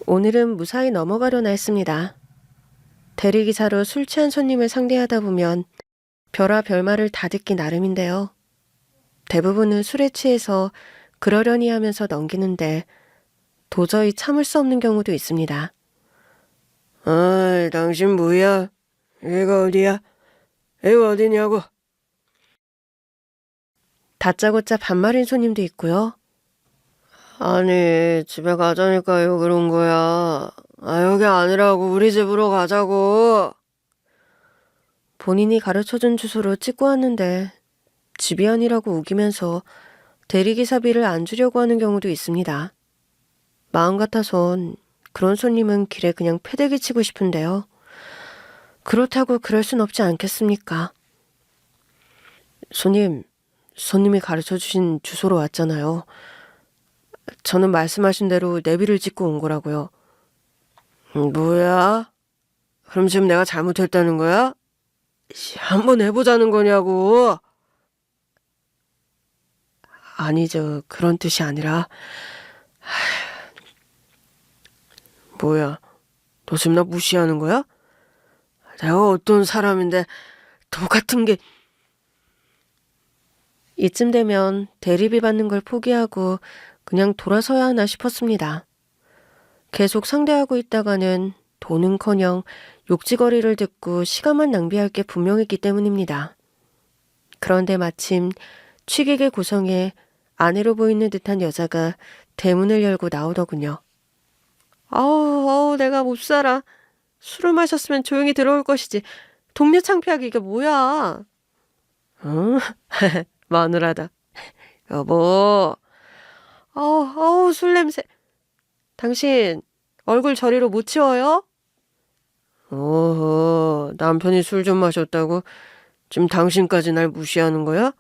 오늘은 무사히 넘어가려나 했습니다. 대리기사로 술 취한 손님을 상대하다 보면 별아 별말을 다 듣기 나름인데요. 대부분은 술에 취해서 그러려니 하면서 넘기는데 도저히 참을 수 없는 경우도 있습니다. 어이, 당신 뭐야? 여기가 어디야? 여기가 어디냐고? 다짜고짜 반말인 손님도 있고요. 아니, 집에 가자니까요, 그런 거야. 아, 여기 아니라고, 우리 집으로 가자고. 본인이 가르쳐준 주소로 찍고 왔는데 집이 아니라고 우기면서 대리기사비를 안 주려고 하는 경우도 있습니다. 마음 같아선 그런 손님은 길에 그냥 패대기 치고 싶은데요. 그렇다고 그럴 순 없지 않겠습니까? 손님이 가르쳐주신 주소로 왔잖아요. 저는 말씀하신 대로 내비를 찍고 온 거라고요. 뭐야? 그럼 지금 내가 잘못했다는 거야? 한번 해보자는 거냐고. 아니죠. 그런 뜻이 아니라. 뭐야? 너 지금 나 무시하는 거야? 내가 어떤 사람인데 똑같은 게. 이쯤 되면 대리비 받는 걸 포기하고 그냥 돌아서야 하나 싶었습니다. 계속 상대하고 있다가는 돈은커녕 욕지거리를 듣고 시간만 낭비할 게 분명했기 때문입니다. 그런데 마침 취객의 구성에 아내로 보이는 듯한 여자가 대문을 열고 나오더군요. 내가 못 살아. 술을 마셨으면 조용히 들어올 것이지. 동네 창피하게 이게 뭐야. 응? 마누라다. 여보. 술 냄새. 당신 얼굴 저리로 못 치워요? 남편이 술 좀 마셨다고 지금 당신까지 날 무시하는 거야?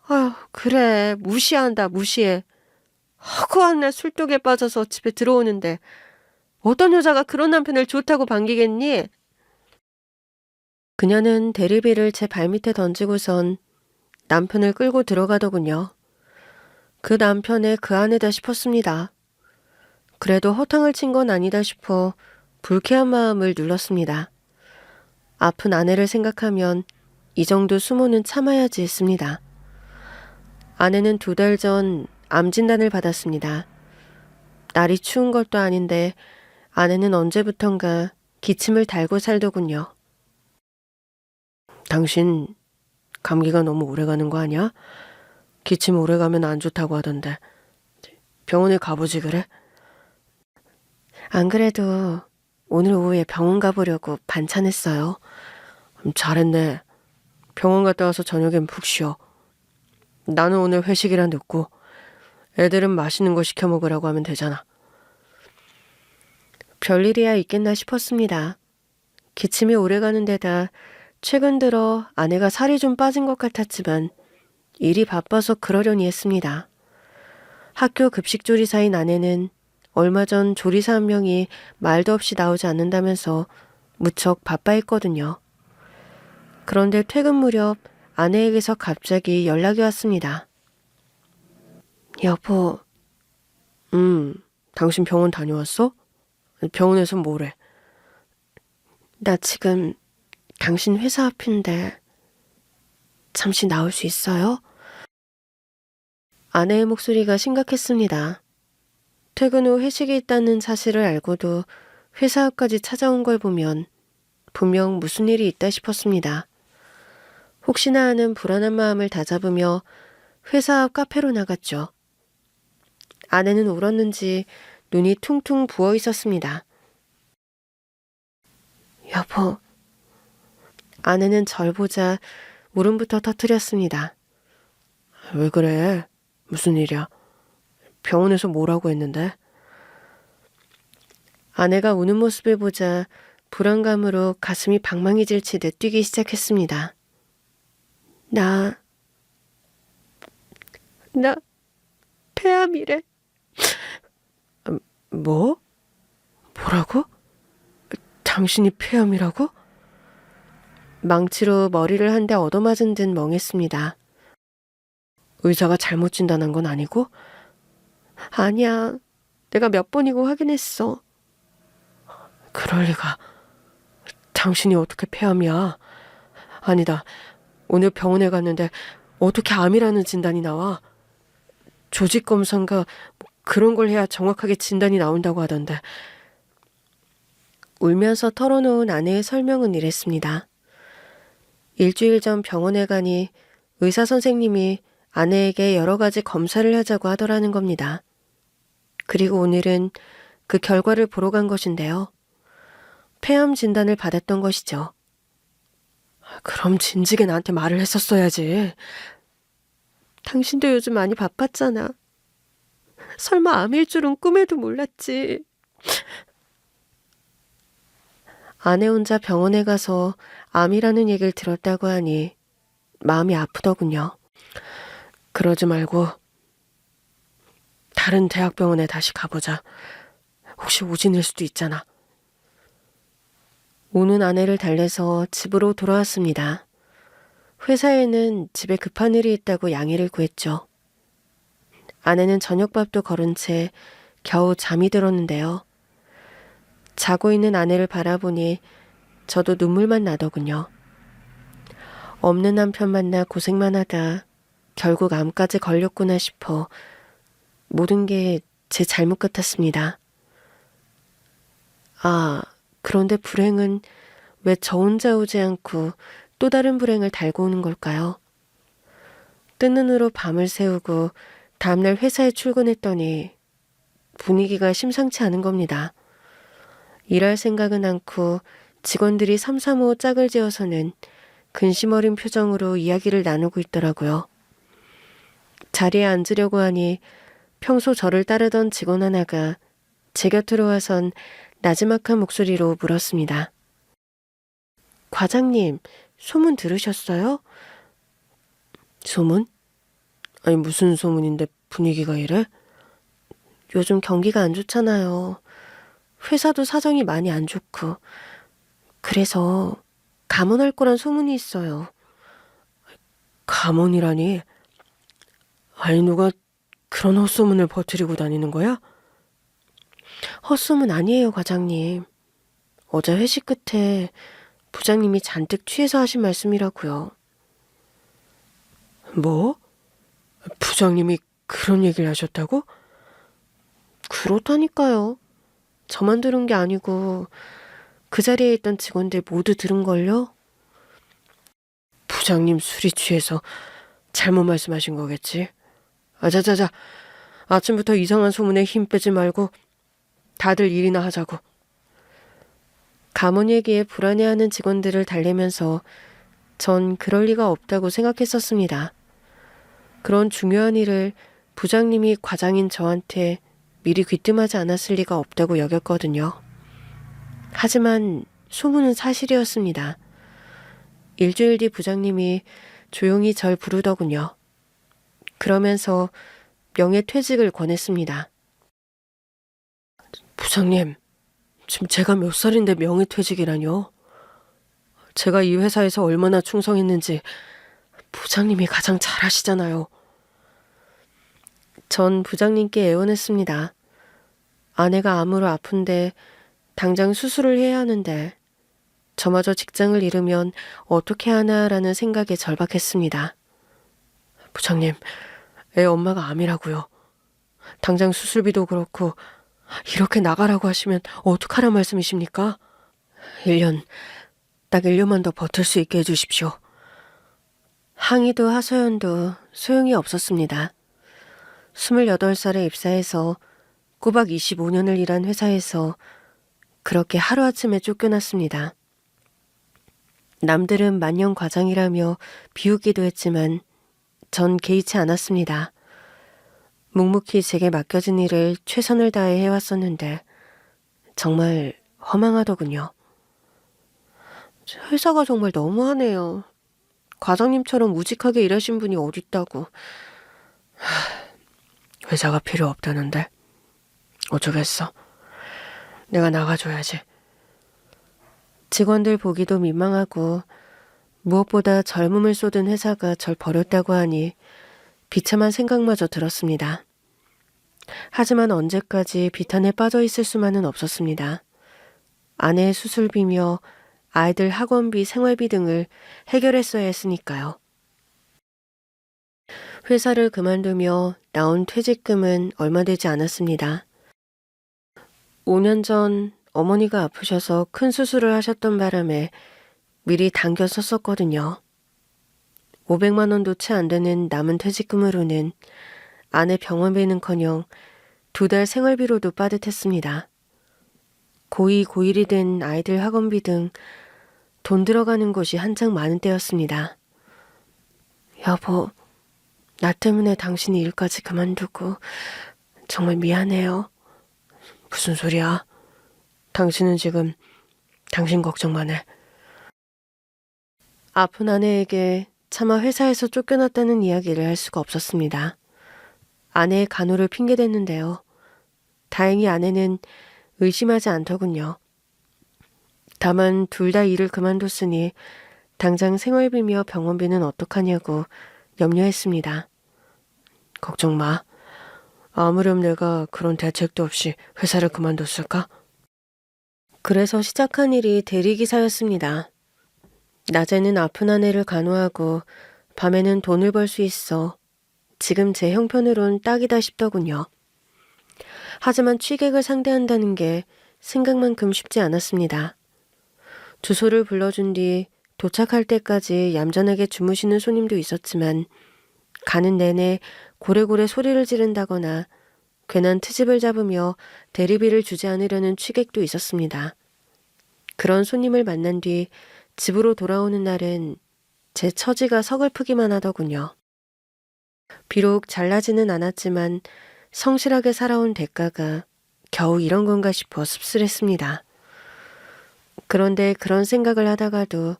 아휴, 그래. 무시한다, 무시해. 허구한 날 술독에 빠져서 집에 들어오는데 어떤 여자가 그런 남편을 좋다고 반기겠니? 그녀는 대리비를 제 발밑에 던지고선 남편을 끌고 들어가더군요. 그 남편의 그 아내다 싶었습니다. 그래도 허탕을 친 건 아니다 싶어 불쾌한 마음을 눌렀습니다. 아픈 아내를 생각하면 이 정도 수모는 참아야지 했습니다. 아내는 2달 전 암 진단을 받았습니다. 날이 추운 것도 아닌데 아내는 언제부턴가 기침을 달고 살더군요. 당신 감기가 너무 오래가는 거 아니야? 기침 오래가면 안 좋다고 하던데 병원에 가보지 그래? 안 그래도 오늘 오후에 병원 가보려고 반찬했어요. 잘했네. 병원 갔다 와서 저녁엔 푹 쉬어. 나는 오늘 회식이라 늦고 애들은 맛있는 거 시켜 먹으라고 하면 되잖아. 별일이야 있겠나 싶었습니다. 기침이 오래가는 데다 최근 들어 아내가 살이 좀 빠진 것 같았지만 일이 바빠서 그러려니 했습니다. 학교 급식조리사인 아내는 얼마 전 조리사 한 명이 말도 없이 나오지 않는다면서 무척 바빠했거든요. 그런데 퇴근 무렵 아내에게서 갑자기 연락이 왔습니다. 여보. 당신 병원 다녀왔어? 병원에서 뭐래? 나 지금 당신 회사 앞인데 잠시 나올 수 있어요? 아내의 목소리가 심각했습니다. 퇴근 후 회식이 있다는 사실을 알고도 회사 앞까지 찾아온 걸 보면 분명 무슨 일이 있다 싶었습니다. 혹시나 하는 불안한 마음을 다잡으며 회사 앞 카페로 나갔죠. 아내는 울었는지 눈이 퉁퉁 부어 있었습니다. 여보. 아내는 절 보자 울음부터 터뜨렸습니다. 왜 그래? 무슨 일이야? 병원에서 뭐라고 했는데? 아내가 우는 모습을 보자 불안감으로 가슴이 방망이질치듯 뛰기 시작했습니다. 나 폐암이래. 뭐? 뭐라고? 당신이 폐암이라고? 망치로 머리를 한 대 얻어맞은 듯 멍했습니다. 의사가 잘못 진단한 건 아니고? 아니야. 내가 몇 번이고 확인했어. 그럴 리가. 당신이 어떻게 폐암이야? 아니다. 오늘 병원에 갔는데 어떻게 암이라는 진단이 나와? 조직 검사인가 그런 걸 해야 정확하게 진단이 나온다고 하던데. 울면서 털어놓은 아내의 설명은 이랬습니다. 일주일 전 병원에 가니 의사 선생님이 아내에게 여러 가지 검사를 하자고 하더라는 겁니다. 그리고 오늘은 그 결과를 보러 간 것인데요. 폐암 진단을 받았던 것이죠. 그럼 진작에 나한테 말을 했었어야지. 당신도 요즘 많이 바빴잖아. 설마 암일 줄은 꿈에도 몰랐지. 아내 혼자 병원에 가서 암이라는 얘기를 들었다고 하니 마음이 아프더군요. 그러지 말고 다른 대학병원에 다시 가보자. 혹시 오진일 수도 있잖아. 우는 아내를 달래서 집으로 돌아왔습니다. 회사에는 집에 급한 일이 있다고 양해를 구했죠. 아내는 저녁밥도 거른 채 겨우 잠이 들었는데요. 자고 있는 아내를 바라보니 저도 눈물만 나더군요. 없는 남편 만나 고생만 하다 결국 암까지 걸렸구나 싶어 모든 게 제 잘못 같았습니다. 아, 그런데 불행은 왜 저 혼자 오지 않고 또 다른 불행을 달고 오는 걸까요? 뜬 눈으로 밤을 새우고 다음날 회사에 출근했더니 분위기가 심상치 않은 겁니다. 일할 생각은 않고 직원들이 삼삼오오 짝을 지어서는 근심 어린 표정으로 이야기를 나누고 있더라고요. 자리에 앉으려고 하니 평소 저를 따르던 직원 하나가 제 곁으로 와선 나지막한 목소리로 물었습니다. 과장님, 소문 들으셨어요? 소문? 아니 무슨 소문인데 분위기가 이래? 요즘 경기가 안 좋잖아요. 회사도 사정이 많이 안 좋고. 그래서 감원할 거란 소문이 있어요. 감원이라니? 아니 누가 그런 헛소문을 퍼뜨리고 다니는 거야? 헛소문 아니에요, 과장님. 어제 회식 끝에 부장님이 잔뜩 취해서 하신 말씀이라고요. 뭐? 부장님이 그런 얘기를 하셨다고? 그렇다니까요. 저만 들은 게 아니고 그 자리에 있던 직원들 모두 들은걸요? 부장님 술이 취해서 잘못 말씀하신 거겠지? 아자자자, 아침부터 이상한 소문에 힘 빼지 말고 다들 일이나 하자고. 감원 얘기에 불안해하는 직원들을 달래면서 전 그럴 리가 없다고 생각했었습니다. 그런 중요한 일을 부장님이 과장인 저한테 미리 귀뜸하지 않았을 리가 없다고 여겼거든요. 하지만 소문은 사실이었습니다. 일주일 뒤 부장님이 조용히 절 부르더군요. 그러면서 명예퇴직을 권했습니다. 부장님, 지금 제가 몇 살인데 명예퇴직이라뇨? 제가 이 회사에서 얼마나 충성했는지 부장님이 가장 잘 아시잖아요. 전 부장님께 애원했습니다. 아내가 암으로 아픈데 당장 수술을 해야 하는데 저마저 직장을 잃으면 어떻게 하나라는 생각에 절박했습니다. 부장님, 애 엄마가 암이라고요. 당장 수술비도 그렇고 이렇게 나가라고 하시면 어떡하란 말씀이십니까? 1년, 딱 1년만 더 버틸 수 있게 해주십시오. 항의도 하소연도 소용이 없었습니다. 28살에 입사해서 꼬박 25년을 일한 회사에서 그렇게 하루아침에 쫓겨났습니다. 남들은 만년 과장이라며 비웃기도 했지만 전 개의치 않았습니다. 묵묵히 제게 맡겨진 일을 최선을 다해 해왔었는데 정말 허망하더군요. 회사가 정말 너무하네요. 과장님처럼 우직하게 일하신 분이 어딨다고. 회사가 필요 없다는데 어쩌겠어. 내가 나가줘야지. 직원들 보기도 민망하고 무엇보다 젊음을 쏟은 회사가 절 버렸다고 하니 비참한 생각마저 들었습니다. 하지만 언제까지 비탄에 빠져 있을 수만은 없었습니다. 아내의 수술비며 아이들 학원비, 생활비 등을 해결했어야 했으니까요. 회사를 그만두며 나온 퇴직금은 얼마 되지 않았습니다. 5년 전 어머니가 아프셔서 큰 수술을 하셨던 바람에 미리 당겨 썼었거든요. 500만 원도 채 안 되는 남은 퇴직금으로는 아내 병원비는커녕 2달 생활비로도 빠듯했습니다. 고2, 고1이 된 아이들 학원비 등 돈 들어가는 곳이 한창 많은 때였습니다. 여보, 나 때문에 당신이 일까지 그만두고 정말 미안해요. 무슨 소리야? 당신은 지금 당신 걱정만 해. 아픈 아내에게 차마 회사에서 쫓겨났다는 이야기를 할 수가 없었습니다. 아내의 간호를 핑계댔는데요. 다행히 아내는 의심하지 않더군요. 다만 둘 다 일을 그만뒀으니 당장 생활비며 병원비는 어떡하냐고 염려했습니다. 걱정 마. 아무렴 내가 그런 대책도 없이 회사를 그만뒀을까? 그래서 시작한 일이 대리기사였습니다. 낮에는 아픈 아내를 간호하고 밤에는 돈을 벌 수 있어 지금 제 형편으론 딱이다 싶더군요. 하지만 취객을 상대한다는 게 생각만큼 쉽지 않았습니다. 주소를 불러준 뒤 도착할 때까지 얌전하게 주무시는 손님도 있었지만 가는 내내 고래고래 소리를 지른다거나 괜한 트집을 잡으며 대리비를 주지 않으려는 취객도 있었습니다. 그런 손님을 만난 뒤 집으로 돌아오는 날은 제 처지가 서글프기만 하더군요. 비록 잘나지는 않았지만 성실하게 살아온 대가가 겨우 이런 건가 싶어 씁쓸했습니다. 그런데 그런 생각을 하다가도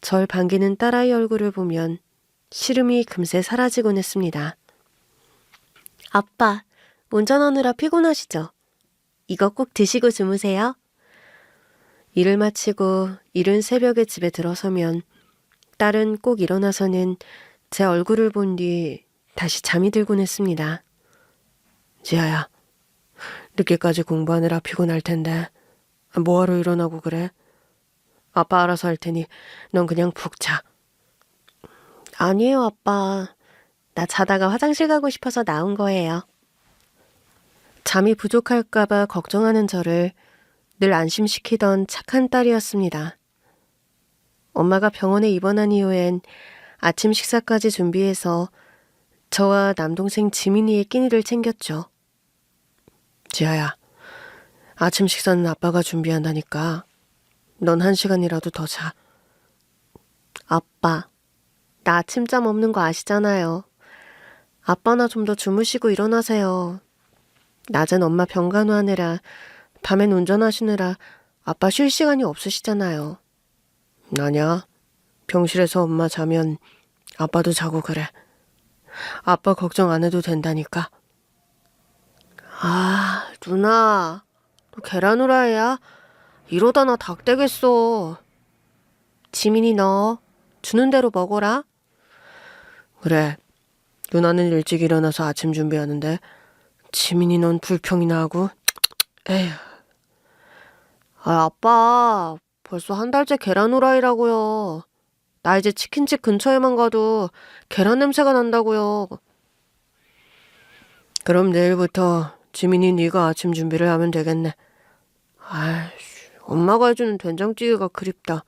절 반기는 딸아이 얼굴을 보면 시름이 금세 사라지곤 했습니다. 아빠, 운전하느라 피곤하시죠? 이거 꼭 드시고 주무세요. 일을 마치고 이른 새벽에 집에 들어서면 딸은 꼭 일어나서는 제 얼굴을 본 뒤 다시 잠이 들곤 했습니다. 지아야, 늦게까지 공부하느라 피곤할 텐데 뭐하러 일어나고 그래? 아빠 알아서 할 테니 넌 그냥 푹 자. 아니에요, 아빠. 나 자다가 화장실 가고 싶어서 나온 거예요. 잠이 부족할까봐 걱정하는 저를 늘 안심시키던 착한 딸이었습니다. 엄마가 병원에 입원한 이후엔 아침 식사까지 준비해서 저와 남동생 지민이의 끼니를 챙겼죠. 지아야, 아침 식사는 아빠가 준비한다니까 넌 1시간이라도 더 자. 아빠, 나 아침잠 없는 거 아시잖아요. 아빠나 좀 더 주무시고 일어나세요. 낮엔 엄마 병간호하느라, 밤엔 운전하시느라 아빠 쉴 시간이 없으시잖아요. 아냐, 병실에서 엄마 자면 아빠도 자고 그래. 아빠 걱정 안 해도 된다니까. 아, 누나, 너 계란 후라이야? 이러다 나 닭 되겠어. 지민이 너 주는 대로 먹어라. 그래, 누나는 일찍 일어나서 아침 준비하는데 지민이 넌 불평이나 하고. 에휴. 아, 아빠, 벌써 한 달째 계란 후라이라고요. 나 이제 치킨집 근처에만 가도 계란 냄새가 난다고요. 그럼 내일부터 지민이 네가 아침 준비를 하면 되겠네. 아이씨, 엄마가 해주는 된장찌개가 그립다.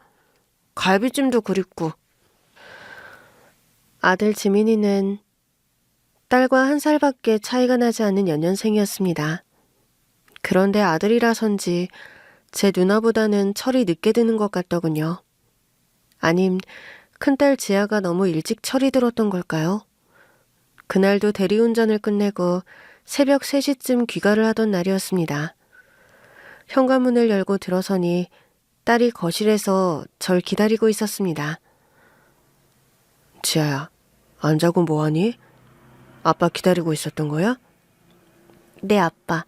갈비찜도 그립고. 아들 지민이는 딸과 1살밖에 차이가 나지 않는 연년생이었습니다. 그런데 아들이라선지 제 누나보다는 철이 늦게 드는 것 같더군요. 아님 큰딸 지아가 너무 일찍 철이 들었던 걸까요? 그날도 대리운전을 끝내고 새벽 3시쯤 귀가를 하던 날이었습니다. 현관문을 열고 들어서니 딸이 거실에서 절 기다리고 있었습니다. 지아야, 안 자고 뭐하니? 아빠 기다리고 있었던 거야? 네, 아빠.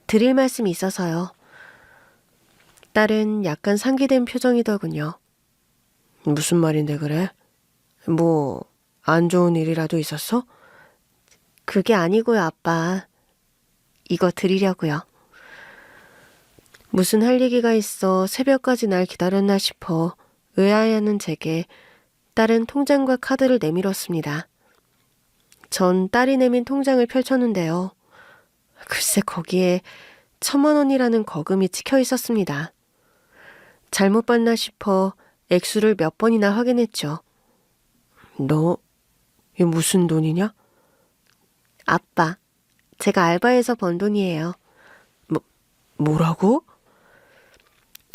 드릴 말씀이 있어서요. 딸은 약간 상기된 표정이더군요. 무슨 말인데 그래? 뭐 안 좋은 일이라도 있었어? 그게 아니고요, 아빠. 이거 드리려고요. 무슨 할 얘기가 있어 새벽까지 날 기다렸나 싶어 의아해하는 제게 딸은 통장과 카드를 내밀었습니다. 전 딸이 내민 통장을 펼쳤는데요. 글쎄 거기에 1,000만 원이라는 거금이 찍혀 있었습니다. 잘못 봤나 싶어 액수를 몇 번이나 확인했죠. 너, 이 무슨 돈이냐? 아빠, 제가 알바해서 번 돈이에요. 뭐라고?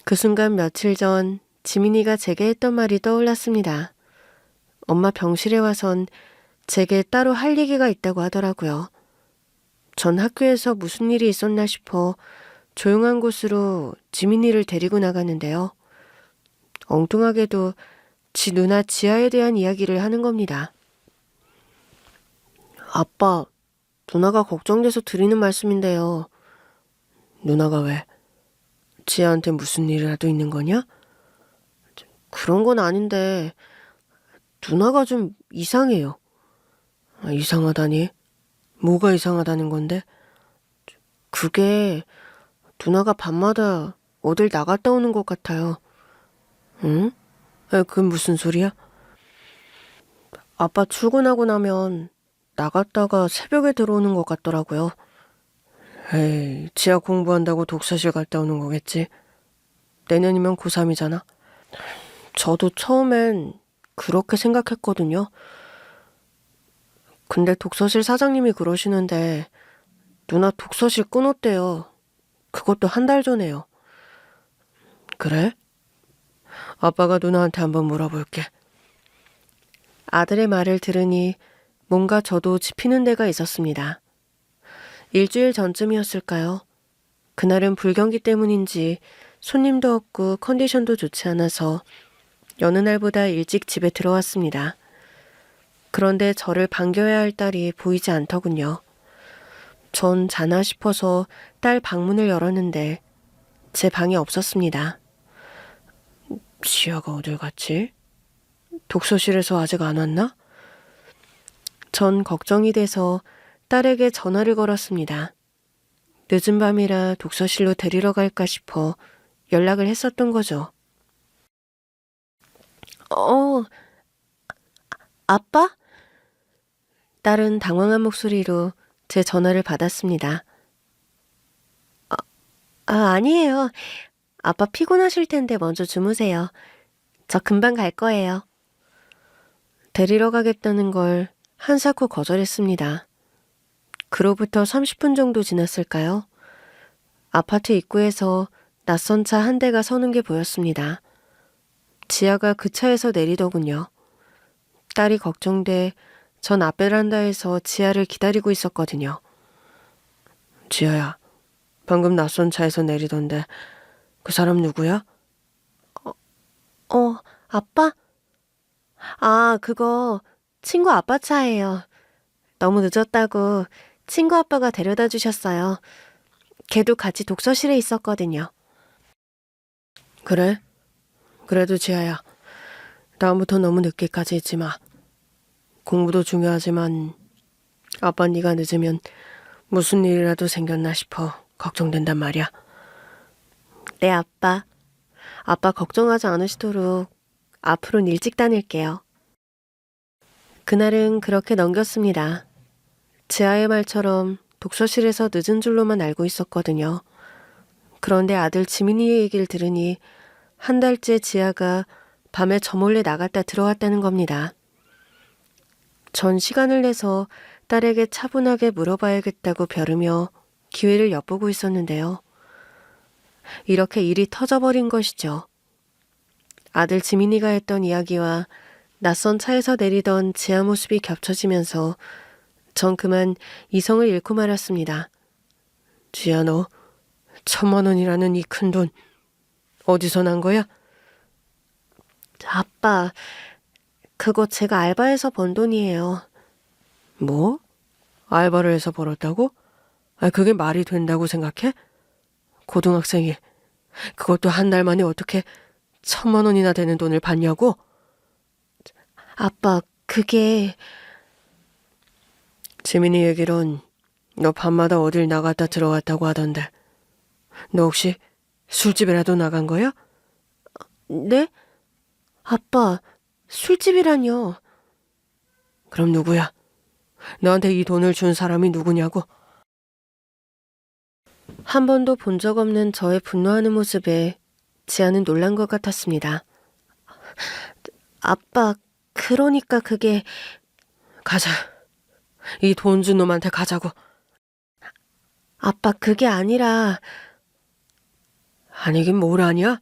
그 순간 며칠 전 지민이가 제게 했던 말이 떠올랐습니다. 엄마 병실에 와선 제게 따로 할 얘기가 있다고 하더라고요. 전 학교에서 무슨 일이 있었나 싶어 조용한 곳으로 지민이를 데리고 나갔는데요. 엉뚱하게도 지 누나 지아에 대한 이야기를 하는 겁니다. 아빠, 누나가 걱정돼서 드리는 말씀인데요. 누나가 왜? 지아한테 무슨 일이라도 있는 거냐? 그런 건 아닌데 누나가 좀 이상해요. 이상하다니? 뭐가 이상하다는 건데? 그게 누나가 밤마다 어딜 나갔다 오는 것 같아요. 응? 그건 무슨 소리야? 아빠 출근하고 나면 나갔다가 새벽에 들어오는 것 같더라고요. 에이, 지아 공부한다고 독서실 갔다 오는 거겠지? 내년이면 고3이잖아. 저도 처음엔 그렇게 생각했거든요. 근데 독서실 사장님이 그러시는데 누나 독서실 끊었대요. 그것도 한 달 전에요. 그래? 아빠가 누나한테 한번 물어볼게. 아들의 말을 들으니 뭔가 저도 짚히는 데가 있었습니다. 일주일 전쯤이었을까요? 그날은 불경기 때문인지 손님도 없고 컨디션도 좋지 않아서 여느 날보다 일찍 집에 들어왔습니다. 그런데 저를 반겨야 할 딸이 보이지 않더군요. 전 자나 싶어서 딸 방문을 열었는데 제 방에 없었습니다. 지아가 어딜 갔지? 독서실에서 아직 안 왔나? 전 걱정이 돼서 딸에게 전화를 걸었습니다. 늦은 밤이라 독서실로 데리러 갈까 싶어 연락을 했었던 거죠. 아빠? 딸은 당황한 목소리로 제 전화를 받았습니다. 아니에요. 아빠 피곤하실 텐데 먼저 주무세요. 저 금방 갈 거예요. 데리러 가겠다는 걸 한사코 거절했습니다. 그로부터 30분 정도 지났을까요? 아파트 입구에서 낯선 차 한 대가 서는 게 보였습니다. 지아가 그 차에서 내리더군요. 딸이 걱정돼 전 앞베란다에서 지아를 기다리고 있었거든요. 지아야, 방금 낯선 차에서 내리던데 그 사람 누구야? 아빠? 그거 친구 아빠 차예요. 너무 늦었다고 친구 아빠가 데려다 주셨어요. 걔도 같이 독서실에 있었거든요. 그래? 그래도 지아야, 다음부터 너무 늦게까지 있지 마. 공부도 중요하지만 아빠 네가 늦으면 무슨 일이라도 생겼나 싶어 걱정된단 말이야. 네, 아빠. 아빠 걱정하지 않으시도록 앞으로는 일찍 다닐게요. 그날은 그렇게 넘겼습니다. 지아의 말처럼 독서실에서 늦은 줄로만 알고 있었거든요. 그런데 아들 지민이의 얘기를 들으니 한 달째 지아가 밤에 저 몰래 나갔다 들어왔다는 겁니다. 전 시간을 내서 딸에게 차분하게 물어봐야겠다고 벼르며 기회를 엿보고 있었는데요. 이렇게 일이 터져버린 것이죠. 아들 지민이가 했던 이야기와 낯선 차에서 내리던 지아 모습이 겹쳐지면서 전 그만 이성을 잃고 말았습니다. 지아 너 1,000만 원이라는 이 큰 돈 어디서 난 거야? 아빠, 그거 제가 알바해서 번 돈이에요. 뭐? 알바를 해서 벌었다고? 그게 말이 된다고 생각해? 고등학생이 그것도 한 달 만에 어떻게 1,000만 원이나 되는 돈을 받냐고? 아빠, 그게 지민이 얘기론 너 밤마다 어딜 나갔다 들어왔다고 하던데 너 혹시 술집이라도 나간 거야? 네? 아빠, 술집이라뇨. 그럼 누구야? 너한테 이 돈을 준 사람이 누구냐고? 한 번도 본 적 없는 저의 분노하는 모습에 지아는 놀란 것 같았습니다. 아빠, 그러니까 그게... 가자. 이 돈 준 놈한테 가자고. 아빠, 그게 아니라... 아니긴 뭘 아니야?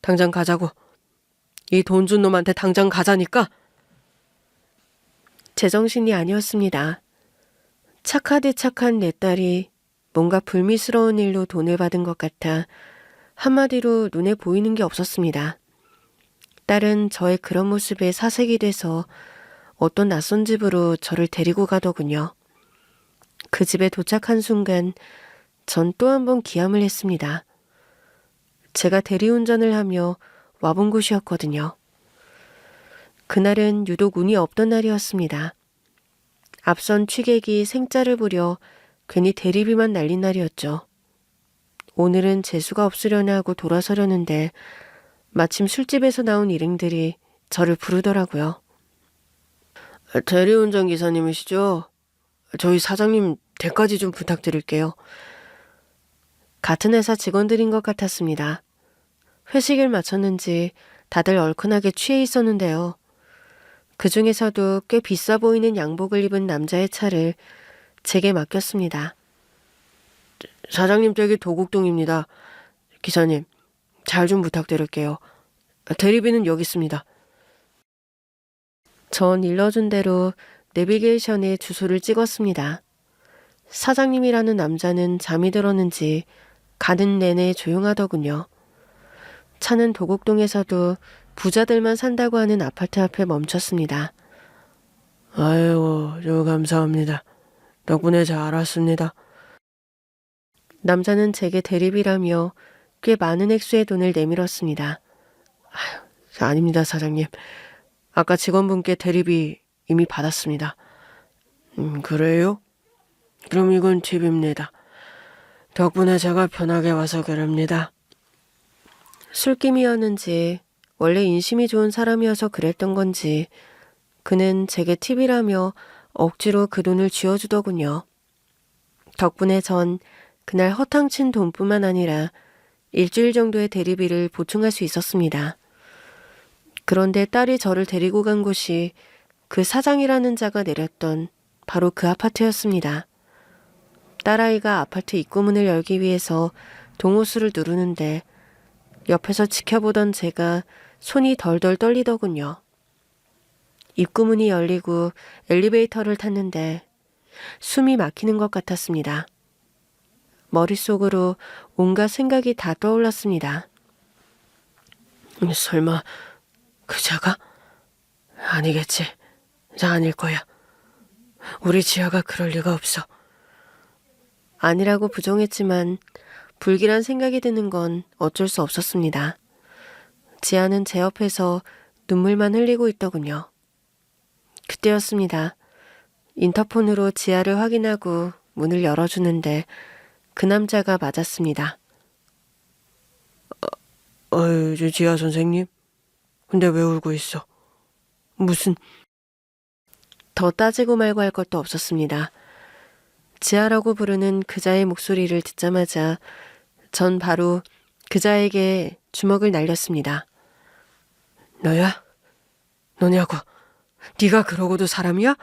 당장 가자고. 이 돈 준 놈한테 당장 가자니까. 제정신이 아니었습니다. 착하디 착한 내 딸이 뭔가 불미스러운 일로 돈을 받은 것 같아 한마디로 눈에 보이는 게 없었습니다. 딸은 저의 그런 모습에 사색이 돼서 어떤 낯선 집으로 저를 데리고 가더군요. 그 집에 도착한 순간 전 또 한 번 기함을 했습니다. 제가 대리운전을 하며 와본 곳이었거든요. 그날은 유독 운이 없던 날이었습니다. 앞선 취객이 생짜를 부려 괜히 대리비만 날린 날이었죠. 오늘은 재수가 없으려나 하고 돌아서려는데 마침 술집에서 나온 일행들이 저를 부르더라고요. 대리운전 기사님이시죠? 저희 사장님 대까지 좀 부탁드릴게요. 같은 회사 직원들인 것 같았습니다. 회식을 마쳤는지 다들 얼큰하게 취해 있었는데요. 그 중에서도 꽤 비싸 보이는 양복을 입은 남자의 차를 제게 맡겼습니다. 사장님 댁이 도곡동입니다. 기사님, 잘 좀 부탁드릴게요. 대리비는 여기 있습니다. 전 일러준 대로 내비게이션에 주소를 찍었습니다. 사장님이라는 남자는 잠이 들었는지 가는 내내 조용하더군요. 차는 도곡동에서도 부자들만 산다고 하는 아파트 앞에 멈췄습니다. 아이고, 저 감사합니다. 덕분에 잘 알았습니다. 남자는 제게 대리비라며 꽤 많은 액수의 돈을 내밀었습니다. 아닙니다, 사장님. 아까 직원분께 대리비 이미 받았습니다. 그래요? 그럼 이건 팁입니다. 덕분에 제가 편하게 와서 그럽니다. 술김이었는지 원래 인심이 좋은 사람이어서 그랬던 건지 그는 제게 팁이라며 억지로 그 돈을 쥐어주더군요. 덕분에 전 그날 허탕친 돈뿐만 아니라 일주일 정도의 대리비를 보충할 수 있었습니다. 그런데 딸이 저를 데리고 간 곳이 그 사장이라는 자가 내렸던 바로 그 아파트였습니다. 딸아이가 아파트 입구문을 열기 위해서 동호수를 누르는데 옆에서 지켜보던 제가 손이 덜덜 떨리더군요. 입구문이 열리고 엘리베이터를 탔는데 숨이 막히는 것 같았습니다. 머릿속으로 온갖 생각이 다 떠올랐습니다. 설마 그자가? 아니겠지. 아닐 거야. 우리 지아가 그럴 리가 없어. 아니라고 부정했지만 불길한 생각이 드는 건 어쩔 수 없었습니다. 지아는 제 옆에서 눈물만 흘리고 있더군요. 그때였습니다. 인터폰으로 지아를 확인하고 문을 열어주는데 그 남자가 맞았습니다. 어휴, 지아 선생님? 근데 왜 울고 있어? 무슨... 더 따지고 말고 할 것도 없었습니다. 지아라고 부르는 그자의 목소리를 듣자마자 전 바로 그자에게 주먹을 날렸습니다. 너야? 너냐고? 네가 그러고도 사람이야?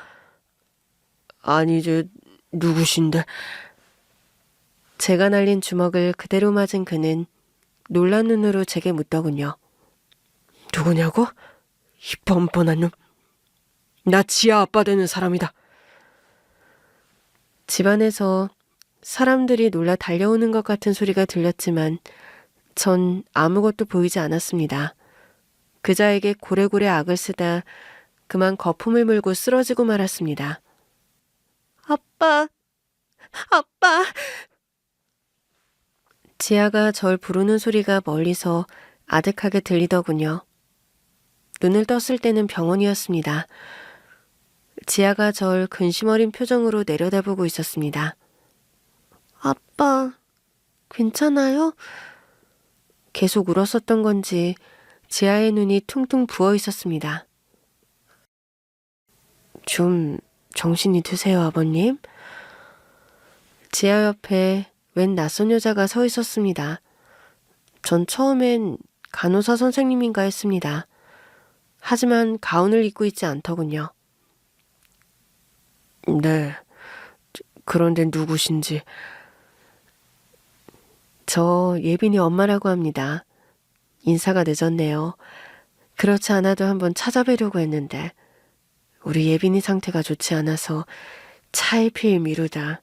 아니, 누구신데? 제가 날린 주먹을 그대로 맞은 그는 놀란 눈으로 제게 묻더군요. 누구냐고? 이 뻔뻔한 놈. 나 지아 아빠 되는 사람이다. 집안에서 사람들이 놀라 달려오는 것 같은 소리가 들렸지만 전 아무것도 보이지 않았습니다. 그자에게 고래고래 악을 쓰다 그만 거품을 물고 쓰러지고 말았습니다. 아빠! 아빠! 지아가 절 부르는 소리가 멀리서 아득하게 들리더군요. 눈을 떴을 때는 병원이었습니다. 지아가 절 근심 어린 표정으로 내려다보고 있었습니다. 아빠, 괜찮아요? 계속 울었었던 건지 지아의 눈이 퉁퉁 부어 있었습니다. 좀 정신이 드세요, 아버님? 지아 옆에 웬 낯선 여자가 서 있었습니다. 전 처음엔 간호사 선생님인가 했습니다. 하지만 가운을 입고 있지 않더군요. 네, 그런데 누구신지. 저 예빈이 엄마라고 합니다. 인사가 늦었네요. 그렇지 않아도 한번 찾아뵈려고 했는데 우리 예빈이 상태가 좋지 않아서 차일피일 미루다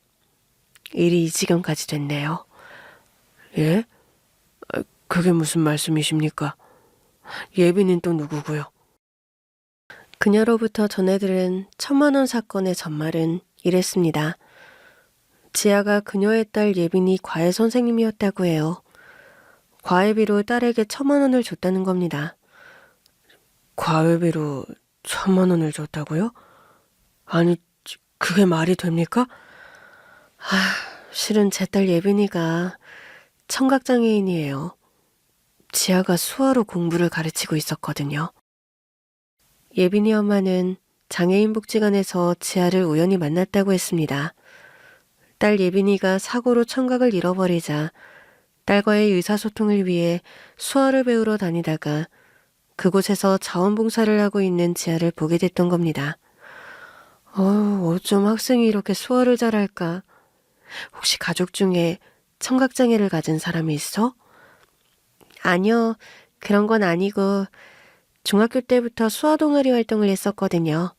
일이 이 지경까지 됐네요. 예? 그게 무슨 말씀이십니까? 예빈이는 또 누구고요? 그녀로부터 전해들은 1,000만 원 사건의 전말은 이랬습니다. 지아가 그녀의 딸 예빈이 과외 선생님이었다고 해요. 과외비로 딸에게 1,000만 원을 줬다는 겁니다. 과외비로 1,000만 원을 줬다고요? 아니, 그게 말이 됩니까? 실은 제 딸 예빈이가 청각장애인이에요. 지아가 수화로 공부를 가르치고 있었거든요. 예빈이 엄마는 장애인복지관에서 지아를 우연히 만났다고 했습니다. 딸 예빈이가 사고로 청각을 잃어버리자 딸과의 의사소통을 위해 수화를 배우러 다니다가 그곳에서 자원봉사를 하고 있는 지아를 보게 됐던 겁니다. 어쩜 학생이 이렇게 수화를 잘할까? 혹시 가족 중에 청각장애를 가진 사람이 있어? 아니요, 그런 건 아니고 중학교 때부터 수화 동아리 활동을 했었거든요.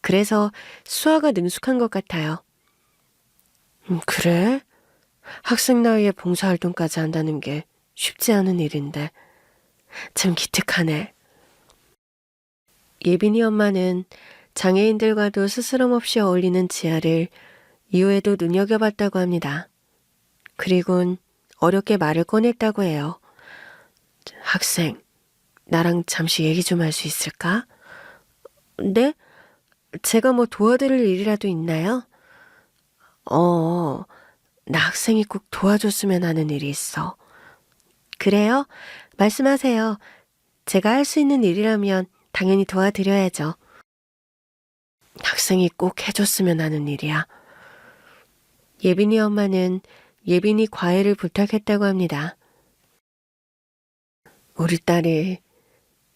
그래서 수화가 능숙한 것 같아요. 그래? 학생 나이에 봉사활동까지 한다는 게 쉽지 않은 일인데 참 기특하네. 예빈이 엄마는 장애인들과도 스스럼 없이 어울리는 지아를 이후에도 눈여겨봤다고 합니다. 그리곤 어렵게 말을 꺼냈다고 해요. 학생, 나랑 잠시 얘기 좀 할 수 있을까? 네? 제가 뭐 도와드릴 일이라도 있나요? 나 학생이 꼭 도와줬으면 하는 일이 있어. 그래요? 말씀하세요. 제가 할 수 있는 일이라면 당연히 도와드려야죠. 학생이 꼭 해줬으면 하는 일이야. 예빈이 엄마는 예빈이 과외를 부탁했다고 합니다. 우리 딸이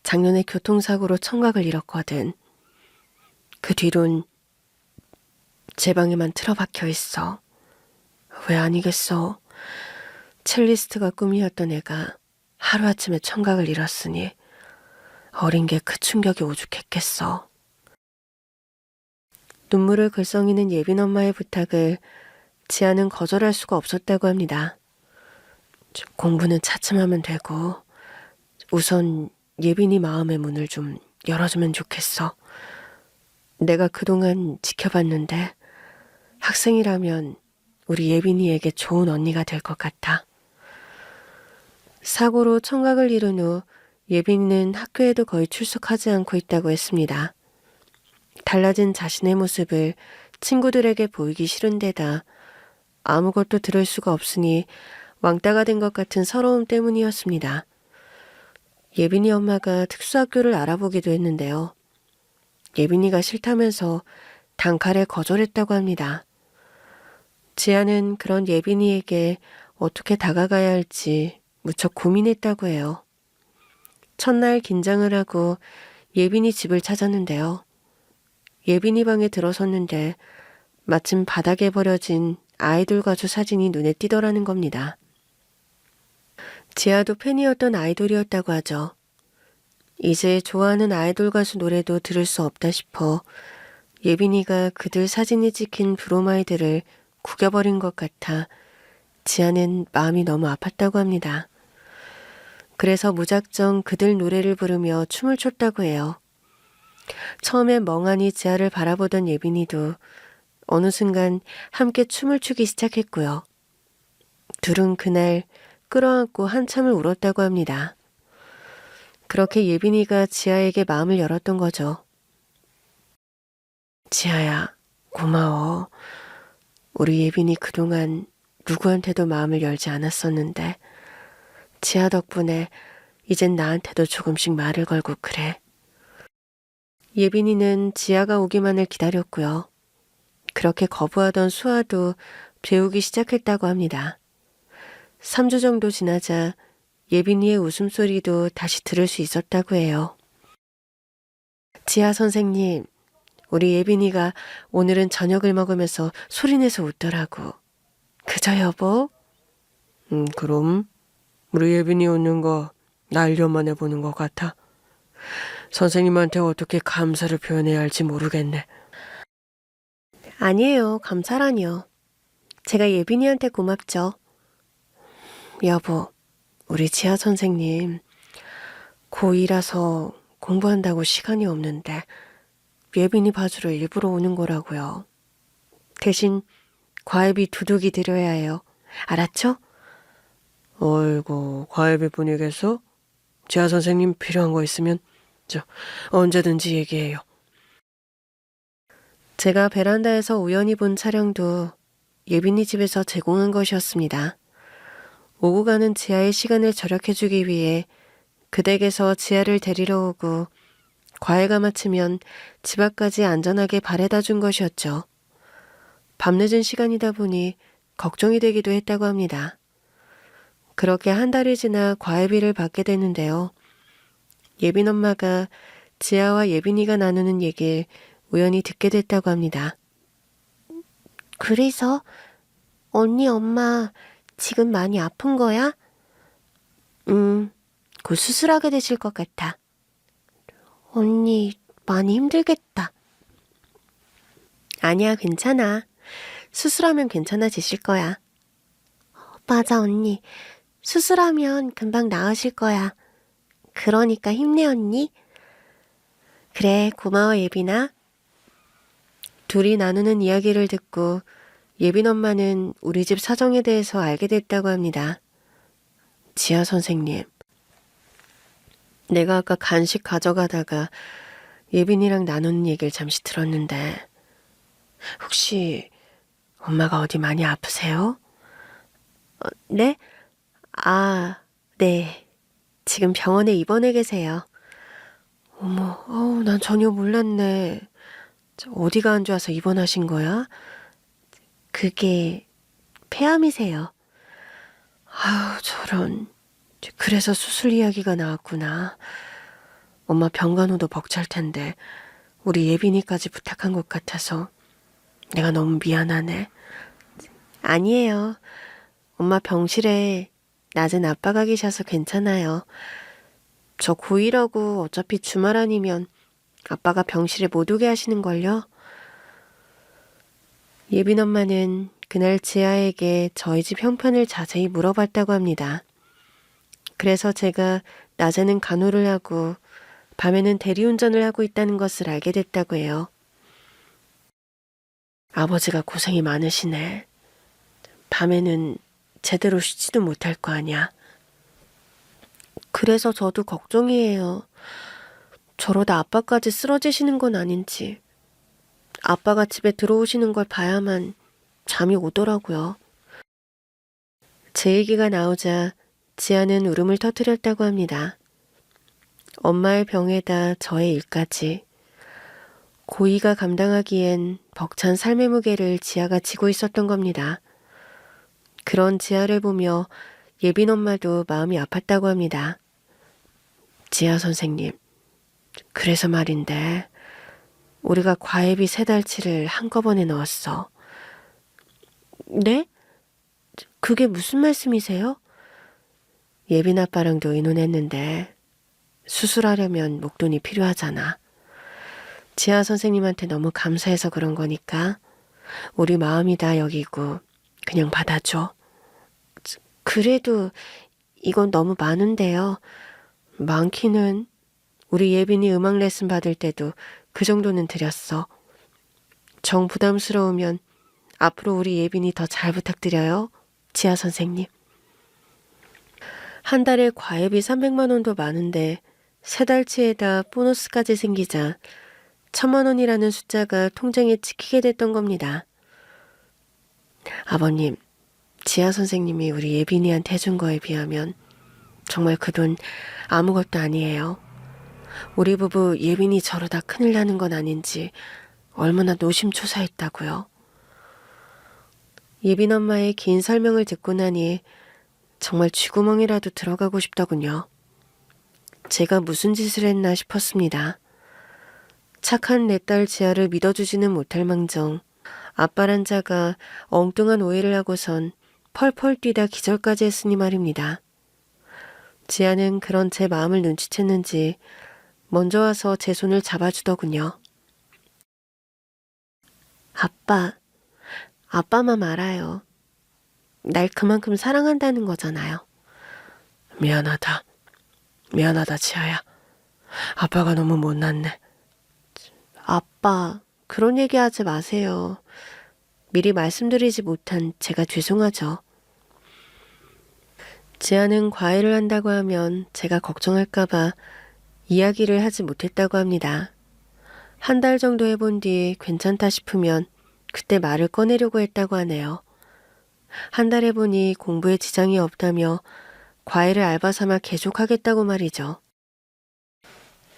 작년에 교통사고로 청각을 잃었거든. 그 뒤론 제 방에만 틀어박혀 있어. 왜 아니겠어? 첼리스트가 꿈이었던 애가 하루아침에 청각을 잃었으니 어린 게 그 충격이 오죽했겠어. 눈물을 글썽이는 예빈 엄마의 부탁을 지아는 거절할 수가 없었다고 합니다. 공부는 차츰하면 되고 우선 예빈이 마음의 문을 좀 열어주면 좋겠어. 내가 그동안 지켜봤는데 학생이라면 우리 예빈이에게 좋은 언니가 될 것 같아. 사고로 청각을 잃은 후 예빈이는 학교에도 거의 출석하지 않고 있다고 했습니다. 달라진 자신의 모습을 친구들에게 보이기 싫은 데다 아무것도 들을 수가 없으니 왕따가 된 것 같은 서러움 때문이었습니다. 예빈이 엄마가 특수학교를 알아보기도 했는데요. 예빈이가 싫다면서 단칼에 거절했다고 합니다. 지아는 그런 예빈이에게 어떻게 다가가야 할지 무척 고민했다고 해요. 첫날 긴장을 하고 예빈이 집을 찾았는데요. 예빈이 방에 들어섰는데 마침 바닥에 버려진 아이돌 가수 사진이 눈에 띄더라는 겁니다. 지아도 팬이었던 아이돌이었다고 하죠. 이제 좋아하는 아이돌 가수 노래도 들을 수 없다 싶어 예빈이가 그들 사진이 찍힌 브로마이드를 구겨버린 것 같아 지아는 마음이 너무 아팠다고 합니다. 그래서 무작정 그들 노래를 부르며 춤을 췄다고 해요. 처음엔 멍하니 지아를 바라보던 예빈이도 어느 순간 함께 춤을 추기 시작했고요. 둘은 그날 끌어안고 한참을 울었다고 합니다. 그렇게 예빈이가 지아에게 마음을 열었던 거죠. 지아야, 고마워. 우리 예빈이 그동안 누구한테도 마음을 열지 않았었는데 지아 덕분에 이젠 나한테도 조금씩 말을 걸고 그래. 예빈이는 지아가 오기만을 기다렸고요. 그렇게 거부하던 수아도 배우기 시작했다고 합니다. 3주 정도 지나자 예빈이의 웃음소리도 다시 들을 수 있었다고 해요. 지아 선생님, 우리 예빈이가 오늘은 저녁을 먹으면서 소리내서 웃더라고. 그저 여보? 그럼 우리 예빈이 웃는 거 나 1년 만에 보는 것 같아. 선생님한테 어떻게 감사를 표현해야 할지 모르겠네. 아니에요. 감사라니요. 제가 예빈이한테 고맙죠. 여보, 우리 지아 선생님 고2라서 공부한다고 시간이 없는데 예빈이 봐주러 일부러 오는 거라고요. 대신 과외비 두둑이 드려야 해요. 알았죠? 어이구, 과외비 뿐이겠어? 지아 선생님 필요한 거 있으면 언제든지 얘기해요. 제가 베란다에서 우연히 본 차량도 예빈이 집에서 제공한 것이었습니다. 오고 가는 지아의 시간을 절약해주기 위해 그 댁에서 지아를 데리러 오고 과외가 마치면 집 앞까지 안전하게 바래다 준 것이었죠. 밤늦은 시간이다 보니 걱정이 되기도 했다고 합니다. 그렇게 한 달이 지나 과외비를 받게 됐는데요. 예빈 엄마가 지아와 예빈이가 나누는 얘기를 우연히 듣게 됐다고 합니다. 그래서 언니 엄마 지금 많이 아픈 거야? 곧 수술하게 되실 것 같아. 언니 많이 힘들겠다. 아니야, 괜찮아. 수술하면 괜찮아지실 거야. 맞아, 언니. 수술하면 금방 나으실 거야. 그러니까 힘내, 언니. 그래, 고마워, 예빈아. 둘이 나누는 이야기를 듣고 예빈 엄마는 우리 집 사정에 대해서 알게 됐다고 합니다. 지아 선생님, 내가 아까 간식 가져가다가 예빈이랑 나누는 얘기를 잠시 들었는데 혹시 엄마가 어디 많이 아프세요? 네? 네. 지금 병원에 입원해 계세요. 어머, 난 전혀 몰랐네. 어디가 안 좋아서 입원하신 거야? 그게 폐암이세요. 아우, 저런. 그래서 수술 이야기가 나왔구나. 엄마 병간호도 벅찰 텐데 우리 예빈이까지 부탁한 것 같아서 내가 너무 미안하네. 아니에요. 엄마 병실에 낮은 아빠가 계셔서 괜찮아요. 저 고1하고 어차피 주말 아니면 아빠가 병실에 못 오게 하시는걸요. 예빈 엄마는 그날 지아에게 저희 집 형편을 자세히 물어봤다고 합니다. 그래서 제가 낮에는 간호를 하고 밤에는 대리운전을 하고 있다는 것을 알게 됐다고 해요. 아버지가 고생이 많으시네. 밤에는 제대로 쉬지도 못할 거 아니야. 그래서 저도 걱정이에요. 저러다 아빠까지 쓰러지시는 건 아닌지. 아빠가 집에 들어오시는 걸 봐야만 잠이 오더라고요. 제 얘기가 나오자 지아는 울음을 터뜨렸다고 합니다. 엄마의 병에다 저의 일까지. 고이가 감당하기엔 벅찬 삶의 무게를 지아가 지고 있었던 겁니다. 그런 지아를 보며 예빈 엄마도 마음이 아팠다고 합니다. 지아 선생님, 그래서 말인데 우리가 과외비 3달치를 한꺼번에 넣었어. 네? 그게 무슨 말씀이세요? 예빈 아빠랑도 의논했는데 수술하려면 목돈이 필요하잖아. 지아 선생님한테 너무 감사해서 그런 거니까 우리 마음이 다 여기고 그냥 받아줘. 그래도 이건 너무 많은데요. 많기는 우리 예빈이 음악 레슨 받을 때도 그 정도는 드렸어. 정 부담스러우면 앞으로 우리 예빈이 더 잘 부탁드려요. 지아 선생님. 한 달에 과외비 300만 원도 많은데 3달치에다 보너스까지 생기자 1,000만 원이라는 숫자가 통장에 찍히게 됐던 겁니다. 아버님, 지아 선생님이 우리 예빈이한테 해준 거에 비하면 정말 그 돈 아무것도 아니에요. 우리 부부 예빈이 저러다 큰일 나는 건 아닌지 얼마나 노심초사했다고요. 예빈 엄마의 긴 설명을 듣고 나니 정말 쥐구멍이라도 들어가고 싶더군요. 제가 무슨 짓을 했나 싶었습니다. 착한 내 딸 지아를 믿어주지는 못할 망정 아빠란 자가 엉뚱한 오해를 하고선 펄펄 뛰다 기절까지 했으니 말입니다. 지아는 그런 제 마음을 눈치챘는지 먼저 와서 제 손을 잡아주더군요. 아빠만 알아요. 날 그만큼 사랑한다는 거잖아요. 미안하다. 미안하다, 지아야. 아빠가 너무 못났네. 아빠, 그런 얘기 하지 마세요. 미리 말씀드리지 못한 제가 죄송하죠. 지아는 과외를 한다고 하면 제가 걱정할까봐 이야기를 하지 못했다고 합니다. 한 달 정도 해본 뒤 괜찮다 싶으면 그때 말을 꺼내려고 했다고 하네요. 한 달 해보니 공부에 지장이 없다며 과외를 알바 삼아 계속하겠다고 말이죠.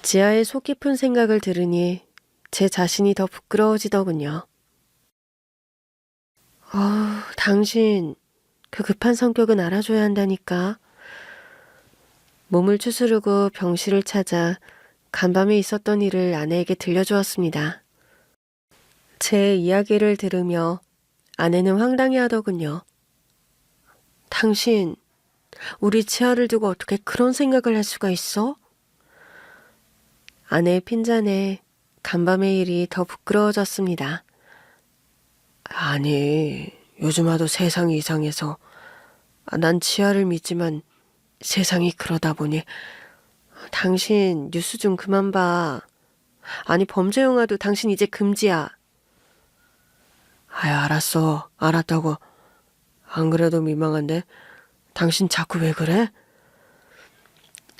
지아의 속 깊은 생각을 들으니 제 자신이 더 부끄러워지더군요. 당신 그 급한 성격은 알아줘야 한다니까. 몸을 추스르고 병실을 찾아 간밤에 있었던 일을 아내에게 들려주었습니다. 제 이야기를 들으며 아내는 황당해하더군요. 당신, 우리 지아를 두고 어떻게 그런 생각을 할 수가 있어? 아내의 핀잔에 간밤의 일이 더 부끄러워졌습니다. 아니, 요즘 하도 세상이 이상해서 난 지아를 믿지만 세상이 그러다 보니 당신 뉴스 좀 그만 봐. 아니 범죄 영화도 당신 이제 금지야. 알았어. 알았다고. 안 그래도 민망한데 당신 자꾸 왜 그래?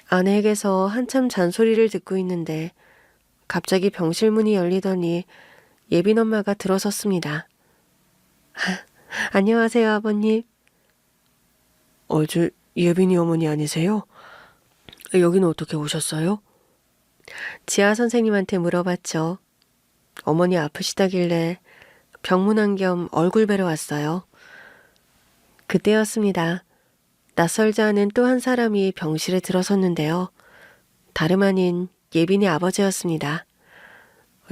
아내에게서 한참 잔소리를 듣고 있는데 갑자기 병실 문이 열리더니 예빈 엄마가 들어섰습니다. 안녕하세요, 아버님. 어제 예빈이 어머니 아니세요? 여기는 어떻게 오셨어요? 지아 선생님한테 물어봤죠. 어머니 아프시다길래 병문안 겸 얼굴 뵈러 왔어요. 그때였습니다. 낯설지 않은 또 한 사람이 병실에 들어섰는데요. 다름 아닌 예빈이 아버지였습니다.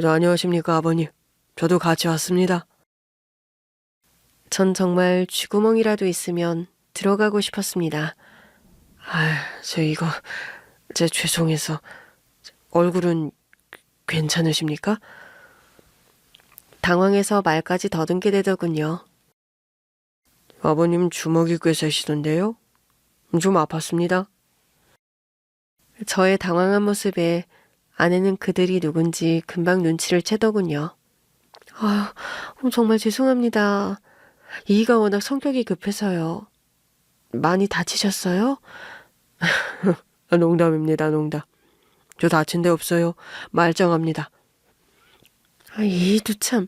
안녕하십니까, 아버님. 저도 같이 왔습니다. 전 정말 쥐구멍이라도 있으면 들어가고 싶었습니다. 제 죄송해서 얼굴은 괜찮으십니까? 당황해서 말까지 더듬게 되더군요. 아버님 주먹이 꽤 세시던데요? 좀 아팠습니다. 저의 당황한 모습에 아내는 그들이 누군지 금방 눈치를 채더군요. 정말 죄송합니다. 이가 워낙 성격이 급해서요. 많이 다치셨어요? 농담입니다, 농담. 저 다친 데 없어요. 말짱합니다. 이도 참.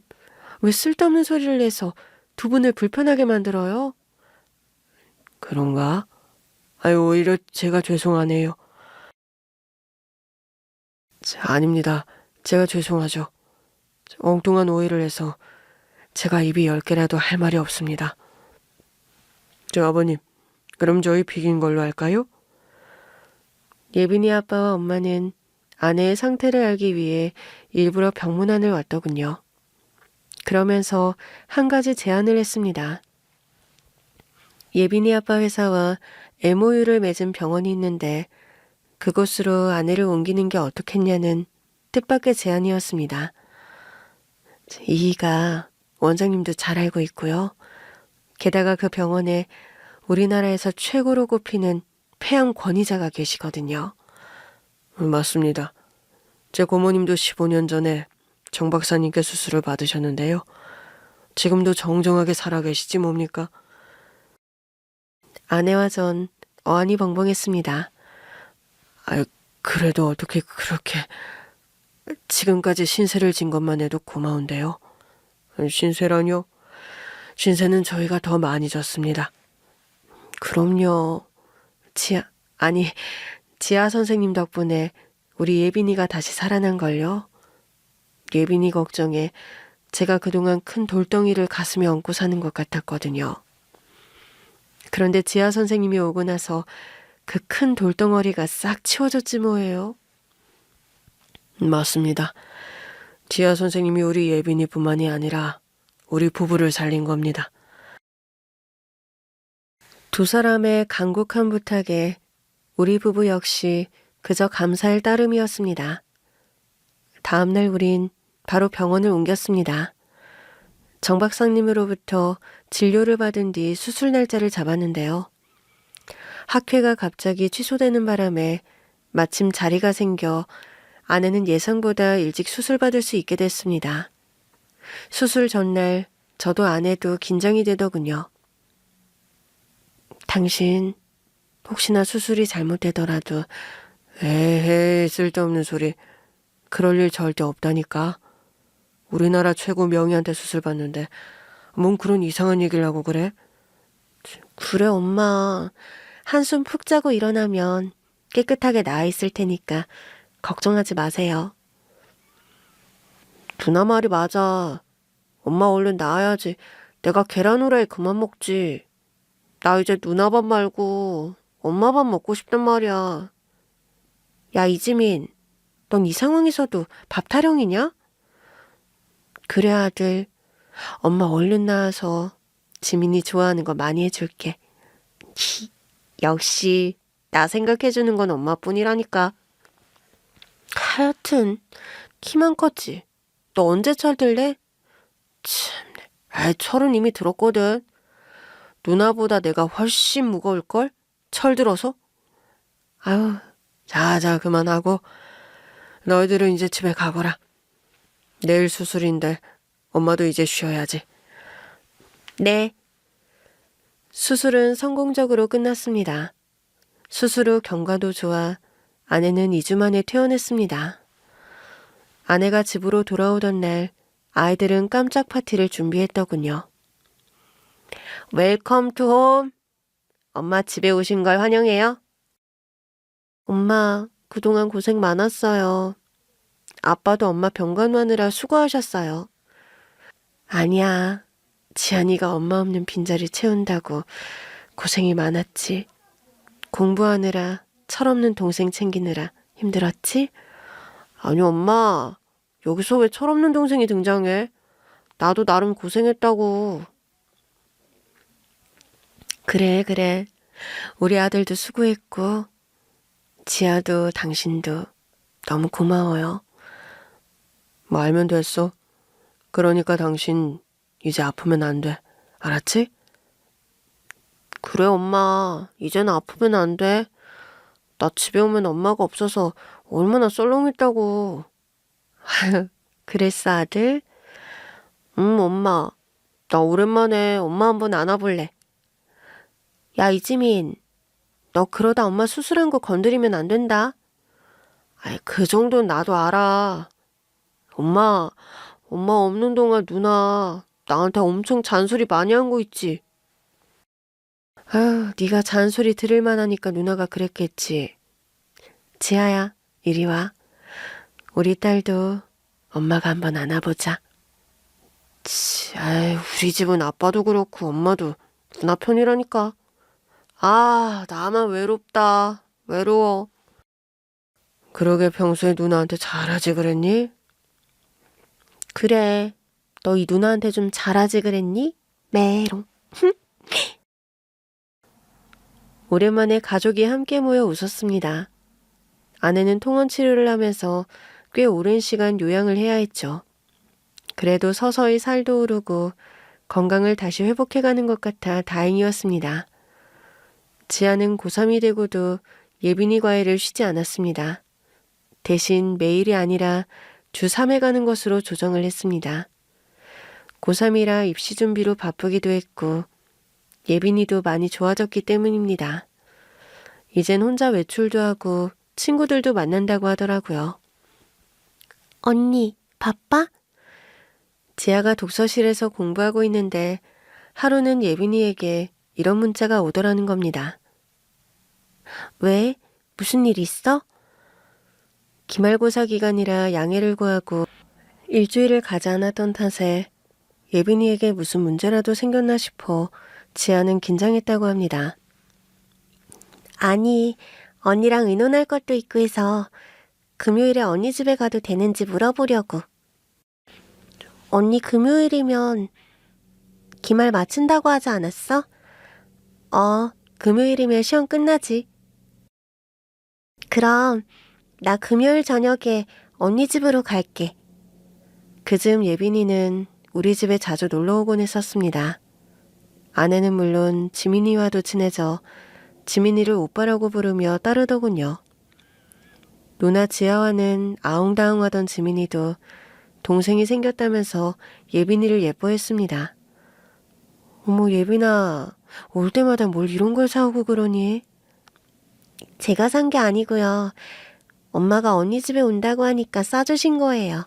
왜 쓸데없는 소리를 내서 두 분을 불편하게 만들어요? 그런가? 오히려 제가 죄송하네요. 아닙니다. 제가 죄송하죠. 엉뚱한 오해를 해서 제가 입이 10개라도 할 말이 없습니다. 아버님, 그럼 저희 비긴 걸로 할까요? 예빈이 아빠와 엄마는 아내의 상태를 알기 위해 일부러 병문안을 왔더군요. 그러면서 한 가지 제안을 했습니다. 예빈이 아빠 회사와 MOU를 맺은 병원이 있는데 그곳으로 아내를 옮기는 게 어떻겠냐는 뜻밖의 제안이었습니다. 이희가 원장님도 잘 알고 있고요. 게다가 그 병원에 우리나라에서 최고로 꼽히는 폐암 권위자가 계시거든요. 맞습니다. 제 고모님도 15년 전에 정 박사님께 수술을 받으셨는데요. 지금도 정정하게 살아계시지 뭡니까? 아내와 전 어안이 벙벙했습니다. 그래도 어떻게 그렇게... 지금까지 신세를 진 것만 해도 고마운데요. 신세라뇨? 신세는 저희가 더 많이 졌습니다. 그럼요. 아니, 지아 선생님 덕분에 우리 예빈이가 다시 살아난걸요. 예빈이 걱정에 제가 그동안 큰 돌덩이를 가슴에 안고 사는 것 같았거든요. 그런데 지아 선생님이 오고 나서 그 큰 돌덩어리가 싹 치워졌지 뭐예요. 맞습니다. 지아 선생님이 우리 예빈이뿐만이 아니라 우리 부부를 살린 겁니다. 두 사람의 간곡한 부탁에 우리 부부 역시 그저 감사할 따름이었습니다. 다음날 우린 바로 병원을 옮겼습니다. 정 박사님으로부터 진료를 받은 뒤 수술 날짜를 잡았는데요. 학회가 갑자기 취소되는 바람에 마침 자리가 생겨 아내는 예상보다 일찍 수술받을 수 있게 됐습니다. 수술 전날 저도 아내도 긴장이 되더군요. 당신 혹시나 수술이 잘못되더라도 에헤이 쓸데없는 소리. 그럴 일 절대 없다니까. 우리나라 최고 명의한테 수술 받는데 뭔 그런 이상한 얘기를 하고 그래? 그래 엄마. 한숨 푹 자고 일어나면 깨끗하게 나아 있을 테니까 걱정하지 마세요. 누나 말이 맞아. 엄마 얼른 나아야지. 내가 계란 후라이 그만 먹지. 나 이제 누나 밥 말고 엄마 밥 먹고 싶단 말이야. 야 이지민, 넌 이 상황에서도 밥 타령이냐? 그래 아들. 엄마 얼른 나와서 지민이 좋아하는 거 많이 해줄게. 역시 나 생각해주는 건 엄마뿐이라니까. 하여튼 키만 컸지. 너 언제 철들래? 참네. 아이 철은 이미 들었거든. 누나보다 내가 훨씬 무거울걸? 철들어서? 아유 자자 그만하고 너희들은 이제 집에 가거라. 내일 수술인데 엄마도 이제 쉬어야지. 네. 수술은 성공적으로 끝났습니다. 수술 후 경과도 좋아 아내는 2주 만에 퇴원했습니다. 아내가 집으로 돌아오던 날 아이들은 깜짝 파티를 준비했더군요. 웰컴 투 홈. 엄마 집에 오신 걸 환영해요. 엄마, 그동안 고생 많았어요. 아빠도 엄마 병간 마느라 수고하셨어요. 아니야. 지안이가 엄마 없는 빈자리 채운다고 고생이 많았지. 공부하느라 철없는 동생 챙기느라 힘들었지? 아니 엄마, 여기서 왜 철없는 동생이 등장해? 나도 나름 고생했다고. 그래. 우리 아들도 수고했고 지아도 당신도 너무 고마워요. 뭐 알면 됐어. 그러니까 당신 이제 아프면 안 돼. 알았지? 그래 엄마. 이제는 아프면 안 돼. 나 집에 오면 엄마가 없어서 얼마나 썰렁했다고. 그랬어 아들? 엄마. 나 오랜만에 엄마 한번 안아볼래. 야 이지민. 너 그러다 엄마 수술한 거 건드리면 안 된다. 아이 그 정도는 나도 알아. 엄마 없는 동안 누나 나한테 엄청 잔소리 많이 한 거 있지? 아휴, 네가 잔소리 들을 만하니까 누나가 그랬겠지. 지아야, 이리 와. 우리 딸도 엄마가 한번 안아보자. 아이, 우리 집은 아빠도 그렇고 엄마도 누나 편이라니까. 아, 나만 외롭다. 외로워. 그러게 평소에 누나한테 잘하지 그랬니? 그래. 너 이 누나한테 좀 잘하지 그랬니? 메롱. 오랜만에 가족이 함께 모여 웃었습니다. 아내는 통원 치료를 하면서 꽤 오랜 시간 요양을 해야 했죠. 그래도 서서히 살도 오르고 건강을 다시 회복해가는 것 같아 다행이었습니다. 지아는 고3이 되고도 예빈이 과외를 쉬지 않았습니다. 대신 매일이 아니라 주 3회 가는 것으로 조정을 했습니다. 고3이라 입시 준비로 바쁘기도 했고 예빈이도 많이 좋아졌기 때문입니다. 이젠 혼자 외출도 하고 친구들도 만난다고 하더라고요. 언니, 바빠? 지아가 독서실에서 공부하고 있는데 하루는 예빈이에게 이런 문자가 오더라는 겁니다. 왜? 무슨 일 있어? 기말고사 기간이라 양해를 구하고 일주일을 가지 않았던 탓에 예빈이에게 무슨 문제라도 생겼나 싶어 지아는 긴장했다고 합니다. 아니, 언니랑 의논할 것도 있고 해서 금요일에 언니 집에 가도 되는지 물어보려고. 언니 금요일이면 기말 마친다고 하지 않았어? 금요일이면 시험 끝나지. 그럼 나 금요일 저녁에 언니 집으로 갈게. 그즈음 예빈이는 우리 집에 자주 놀러 오곤 했었습니다. 아내는 물론 지민이와도 친해져 지민이를 오빠라고 부르며 따르더군요. 누나 지아와는 아웅다웅하던 지민이도 동생이 생겼다면서 예빈이를 예뻐했습니다. 어머 예빈아, 올 때마다 뭘 이런 걸 사오고 그러니? 제가 산 게 아니고요. 엄마가 언니 집에 온다고 하니까 싸주신 거예요.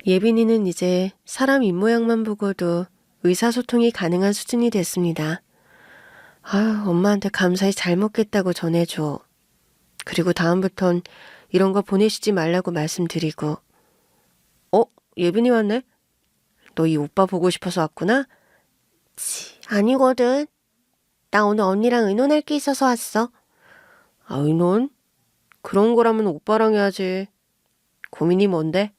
예빈이는 이제 사람 입모양만 보고도 의사소통이 가능한 수준이 됐습니다. 아유, 엄마한테 감사히 잘 먹겠다고 전해줘. 그리고 다음부턴 이런 거 보내시지 말라고 말씀드리고. 예빈이 왔네? 너 이 오빠 보고 싶어서 왔구나? 아니거든. 나 오늘 언니랑 의논할 게 있어서 왔어. 아, 의논? 그런 거라면 오빠랑 해야지. 고민이 뭔데?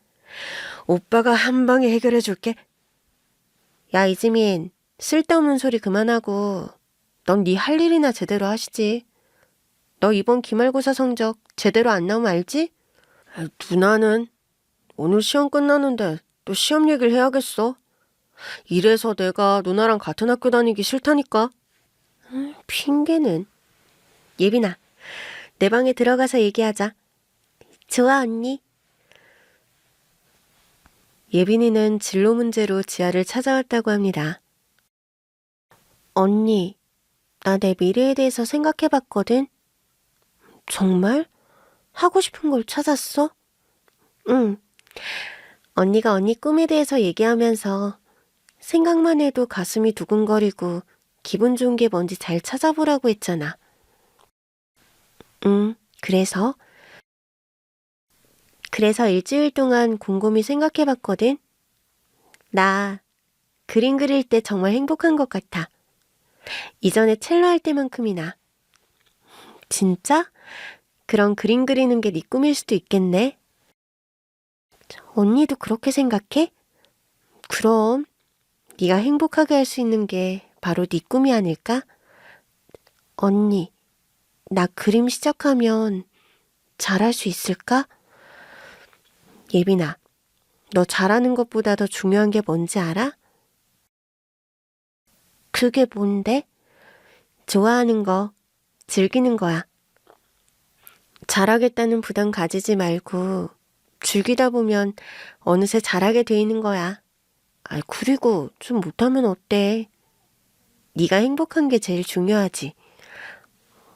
오빠가 한 방에 해결해 줄게. 야, 이지민, 쓸데없는 소리 그만하고 넌 네 할 일이나 제대로 하시지. 너 이번 기말고사 성적 제대로 안 나오면 알지? 아, 누나는 오늘 시험 끝나는데 또 시험 얘기를 해야겠어. 이래서 내가 누나랑 같은 학교 다니기 싫다니까. 핑계는. 예빈아, 내 방에 들어가서 얘기하자. 좋아, 언니. 예빈이는 진로 문제로 지아를 찾아왔다고 합니다. 언니, 나 내 미래에 대해서 생각해봤거든. 정말? 하고 싶은 걸 찾았어? 응. 언니가 언니 꿈에 대해서 얘기하면서 생각만 해도 가슴이 두근거리고 기분 좋은 게 뭔지 잘 찾아보라고 했잖아. 응, 그래서? 그래서 일주일 동안 곰곰이 생각해봤거든. 나 그림 그릴 때 정말 행복한 것 같아. 이전에 첼로 할 때만큼이나. 진짜? 그럼 그림 그리는 게 네 꿈일 수도 있겠네. 언니도 그렇게 생각해? 그럼 네가 행복하게 할 수 있는 게 바로 네 꿈이 아닐까? 언니, 나 그림 시작하면 잘할 수 있을까? 예빈아, 너 잘하는 것보다 더 중요한 게 뭔지 알아? 그게 뭔데? 좋아하는 거, 즐기는 거야. 잘하겠다는 부담 가지지 말고 즐기다 보면 어느새 잘하게 돼 있는 거야. 아, 그리고 좀 못하면 어때? 네가 행복한 게 제일 중요하지.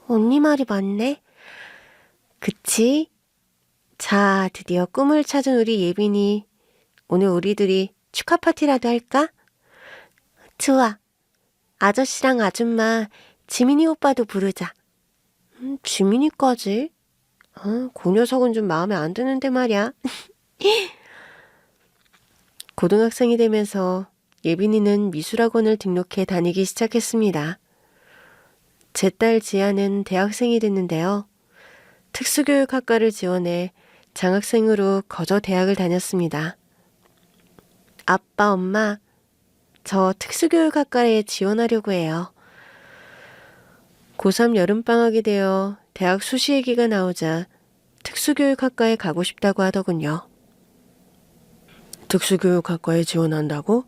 언니 말이 맞네. 그치? 자, 드디어 꿈을 찾은 우리 예빈이. 오늘 우리들이 축하 파티라도 할까? 좋아. 아저씨랑 아줌마, 지민이 오빠도 부르자. 지민이까지? 그 녀석은 좀 마음에 안 드는데 말이야. 고등학생이 되면서 예빈이는 미술학원을 등록해 다니기 시작했습니다. 제 딸 지아는 대학생이 됐는데요. 특수교육학과를 지원해 장학생으로 거저 대학을 다녔습니다. 아빠, 엄마, 저 특수교육학과에 지원하려고 해요. 고3 여름방학이 되어 대학 수시 얘기가 나오자 특수교육학과에 가고 싶다고 하더군요. 특수교육학과에 지원한다고?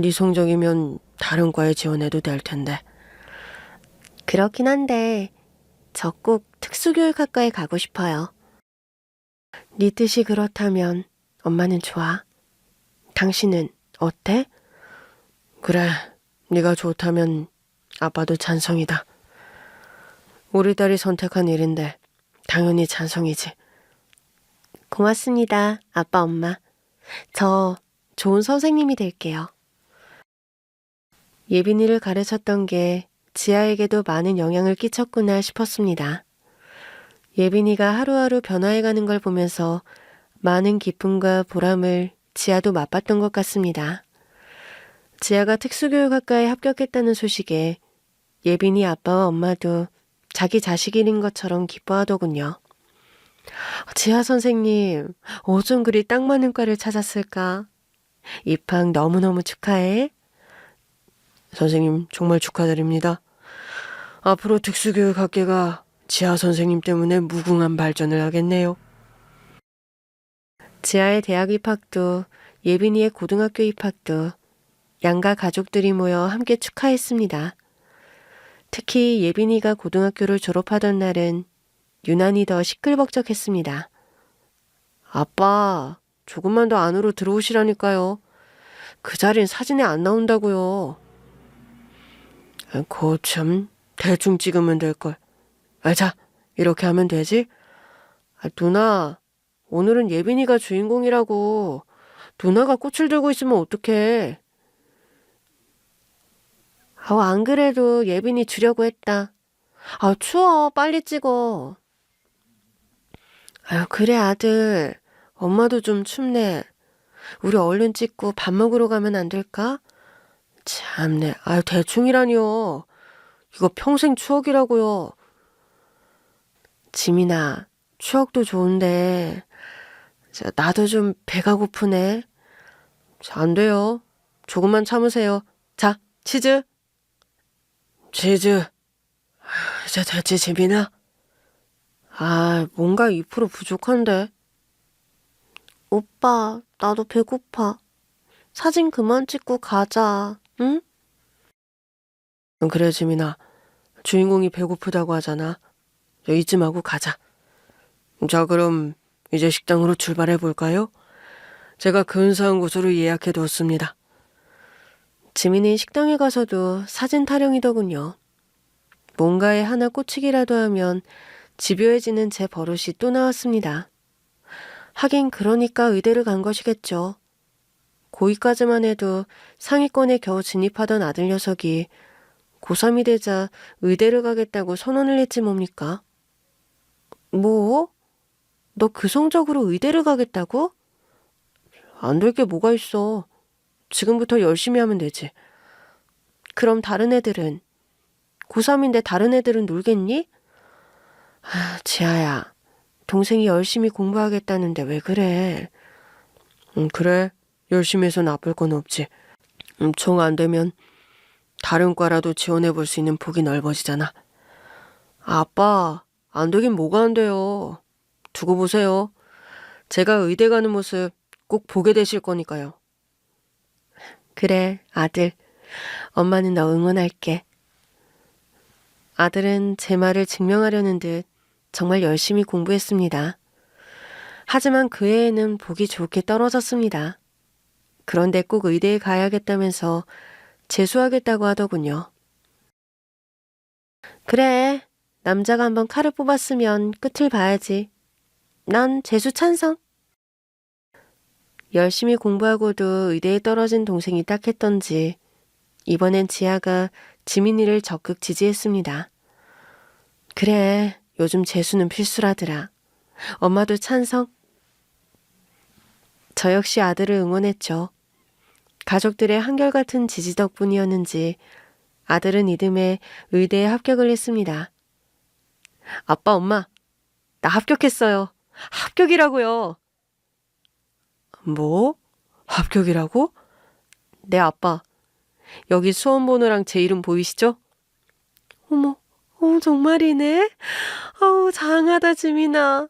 네 성적이면 다른 과에 지원해도 될 텐데. 그렇긴 한데 저 꼭 특수교육학과에 가고 싶어요. 네 뜻이 그렇다면 엄마는 좋아. 당신은 어때? 그래, 네가 좋다면 아빠도 찬성이다. 우리 딸이 선택한 일인데 당연히 찬성이지. 고맙습니다, 아빠, 엄마. 저 좋은 선생님이 될게요. 예빈이를 가르쳤던 게 지아에게도 많은 영향을 끼쳤구나 싶었습니다. 예빈이가 하루하루 변화해가는 걸 보면서 많은 기쁨과 보람을 지아도 맛봤던 것 같습니다. 지아가 특수교육학과에 합격했다는 소식에 예빈이 아빠와 엄마도 자기 자식인 것처럼 기뻐하더군요. 지아 선생님, 어쩜 그리 딱 맞는 과를 찾았을까? 입학 너무너무 축하해. 선생님 정말 축하드립니다. 앞으로 특수교육학계가 지하 선생님 때문에 무궁한 발전을 하겠네요. 지아의 대학 입학도 예빈이의 고등학교 입학도 양가 가족들이 모여 함께 축하했습니다. 특히 예빈이가 고등학교를 졸업하던 날은 유난히 더 시끌벅적했습니다. 아빠, 조금만 더 안으로 들어오시라니까요. 그 자리는 사진에 안 나온다고요. 거참, 대충 찍으면 될걸. 자, 이렇게 하면 되지? 누나, 오늘은 예빈이가 주인공이라고. 누나가 꽃을 들고 있으면 어떡해. 안 그래도 예빈이 주려고 했다. 추워. 빨리 찍어. 그래, 아들. 엄마도 좀 춥네. 우리 얼른 찍고 밥 먹으러 가면 안 될까? 참네. 대충이라니요. 이거 평생 추억이라고요. 지민아, 추억도 좋은데 나도 좀 배가 고프네. 안 돼요. 조금만 참으세요. 자, 치즈. 치즈. 이제 됐지, 지민아? 뭔가 2% 부족한데. 오빠, 나도 배고파. 사진 그만 찍고 가자, 응? 그래, 지민아. 주인공이 배고프다고 하잖아. 이쯤하고 가자. 자, 그럼 이제 식당으로 출발해 볼까요? 제가 근사한 곳으로 예약해 뒀습니다. 지민은 식당에 가서도 사진 타령이더군요. 뭔가에 하나 꽂히기라도 하면 집요해지는 제 버릇이 또 나왔습니다. 하긴 그러니까 의대를 간 것이겠죠. 고2까지만 해도 상위권에 겨우 진입하던 아들 녀석이 고3이 되자 의대를 가겠다고 선언을 했지 뭡니까? 뭐? 너 그 성적으로 의대를 가겠다고? 안 될 게 뭐가 있어. 지금부터 열심히 하면 되지. 그럼 다른 애들은? 고3인데 다른 애들은 놀겠니? 지아야, 동생이 열심히 공부하겠다는데 왜 그래? 그래. 열심히 해서 나쁠 건 없지. 정 안 되면 다른 과라도 지원해 볼 수 있는 폭이 넓어지잖아. 아빠, 안 되긴 뭐가 안 돼요. 두고 보세요. 제가 의대 가는 모습 꼭 보게 되실 거니까요. 그래, 아들. 엄마는 너 응원할게. 아들은 제 말을 증명하려는 듯 정말 열심히 공부했습니다. 하지만 그 해에는 보기 좋게 떨어졌습니다. 그런데 꼭 의대에 가야겠다면서 재수하겠다고 하더군요. 그래, 남자가 한번 칼을 뽑았으면 끝을 봐야지. 난 재수 찬성. 열심히 공부하고도 의대에 떨어진 동생이 딱했던지 이번엔 지아가 지민이를 적극 지지했습니다. 그래, 요즘 재수는 필수라더라. 엄마도 찬성. 저 역시 아들을 응원했죠. 가족들의 한결같은 지지 덕분이었는지 아들은 이듬해 의대에 합격을 했습니다. 아빠, 엄마, 나 합격했어요. 합격이라고요. 뭐? 합격이라고? 네, 아빠. 여기 수험번호랑 제 이름 보이시죠? 어머, 정말이네. 장하다, 지민아.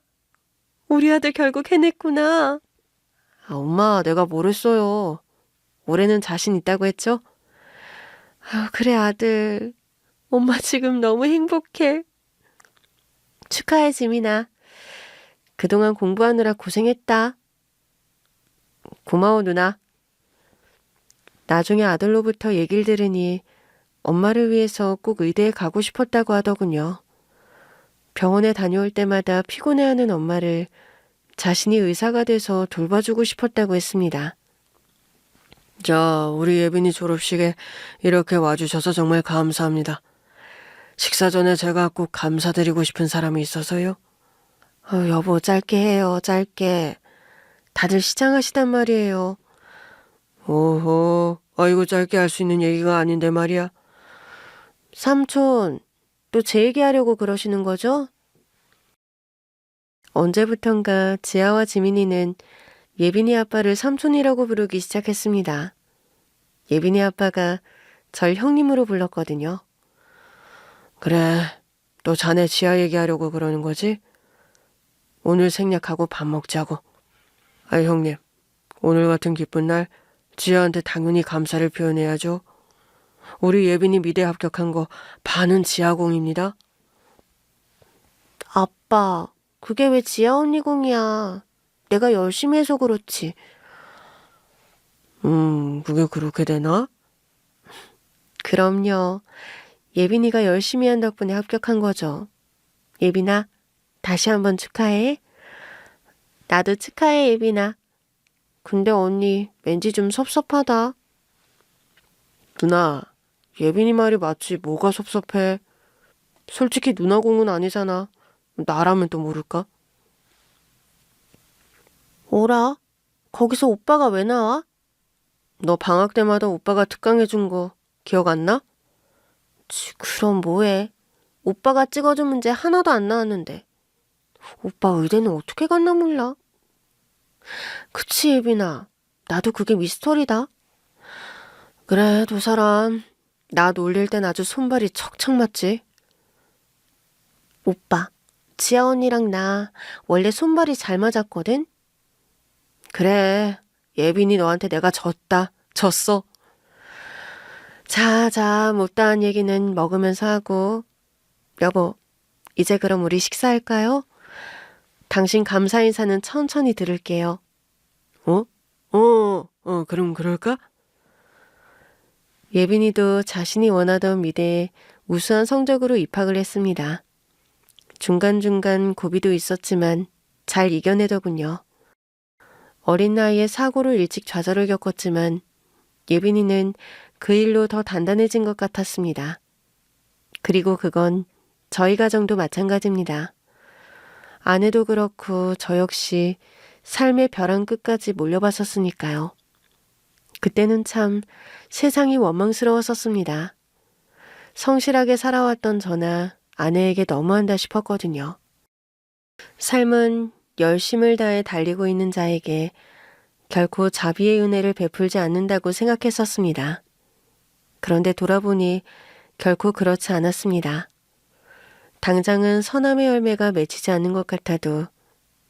우리 아들 결국 해냈구나. 엄마, 내가 뭘 했어요. 올해는 자신 있다고 했죠? 그래, 아들. 엄마 지금 너무 행복해. 축하해, 지민아. 그동안 공부하느라 고생했다. 고마워, 누나. 나중에 아들로부터 얘기를 들으니 엄마를 위해서 꼭 의대에 가고 싶었다고 하더군요. 병원에 다녀올 때마다 피곤해하는 엄마를 자신이 의사가 돼서 돌봐주고 싶었다고 했습니다. 자, 우리 예빈이 졸업식에 이렇게 와주셔서 정말 감사합니다. 식사 전에 제가 꼭 감사드리고 싶은 사람이 있어서요. 여보, 짧게 해요, 짧게. 다들 시장하시단 말이에요. 오호, 아이고 짧게 할 수 있는 얘기가 아닌데 말이야. 삼촌, 또 제 얘기하려고 그러시는 거죠? 언제부턴가 지아와 지민이는 예빈이 아빠를 삼촌이라고 부르기 시작했습니다. 예빈이 아빠가 절 형님으로 불렀거든요. 그래, 또 자네 지아 얘기하려고 그러는 거지? 오늘 생략하고 밥 먹자고. 아, 형님, 오늘 같은 기쁜 날 지아한테 당연히 감사를 표현해야죠. 우리 예빈이 미대 합격한 거 반은 지아 공입니다. 아빠, 그게 왜 지아 언니 공이야. 내가 열심히 해서 그렇지. 그게 그렇게 되나? 그럼요. 예빈이가 열심히 한 덕분에 합격한 거죠. 예빈아, 다시 한번 축하해. 나도 축하해, 예빈아. 근데 언니, 왠지 좀 섭섭하다. 누나, 예빈이 말이 맞지 뭐가 섭섭해. 솔직히 누나 공은 아니잖아. 나라면 또 모를까? 어라? 거기서 오빠가 왜 나와? 너 방학 때마다 오빠가 특강해준 거 기억 안 나? 그럼 뭐해? 오빠가 찍어준 문제 하나도 안 나왔는데. 오빠 의대는 어떻게 갔나 몰라. 그치, 예빈아. 나도 그게 미스터리다. 그래, 두 사람. 나 놀릴 땐 아주 손발이 척척 맞지? 오빠, 지아 언니랑 나 원래 손발이 잘 맞았거든? 그래, 예빈이 너한테 내가 졌어. 자, 못다한 얘기는 먹으면서 하고. 여보, 이제 그럼 우리 식사할까요? 당신 감사 인사는 천천히 들을게요. 그럼 그럴까? 예빈이도 자신이 원하던 미대에 우수한 성적으로 입학을 했습니다. 중간중간 고비도 있었지만 잘 이겨내더군요. 어린 나이에 사고로 일찍 좌절을 겪었지만 예빈이는 그 일로 더 단단해진 것 같았습니다. 그리고 그건 저희 가정도 마찬가지입니다. 아내도 그렇고 저 역시 삶의 벼랑 끝까지 몰려봤었으니까요. 그때는 참 세상이 원망스러웠었습니다. 성실하게 살아왔던 저나 아내에게 너무한다 싶었거든요. 삶은 열심을 다해 달리고 있는 자에게 결코 자비의 은혜를 베풀지 않는다고 생각했었습니다. 그런데 돌아보니 결코 그렇지 않았습니다. 당장은 선함의 열매가 맺히지 않는 것 같아도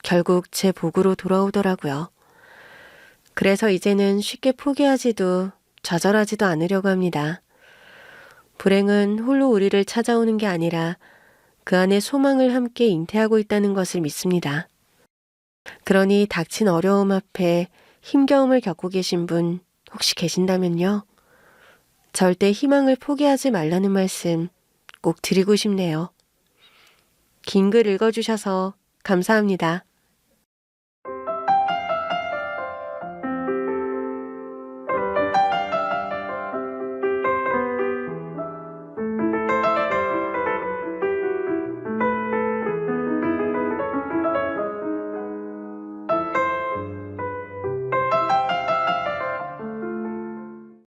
결국 제 복으로 돌아오더라고요. 그래서 이제는 쉽게 포기하지도 좌절하지도 않으려고 합니다. 불행은 홀로 우리를 찾아오는 게 아니라 그 안에 소망을 함께 잉태하고 있다는 것을 믿습니다. 그러니 닥친 어려움 앞에 힘겨움을 겪고 계신 분 혹시 계신다면요. 절대 희망을 포기하지 말라는 말씀 꼭 드리고 싶네요. 긴 글 읽어주셔서 감사합니다.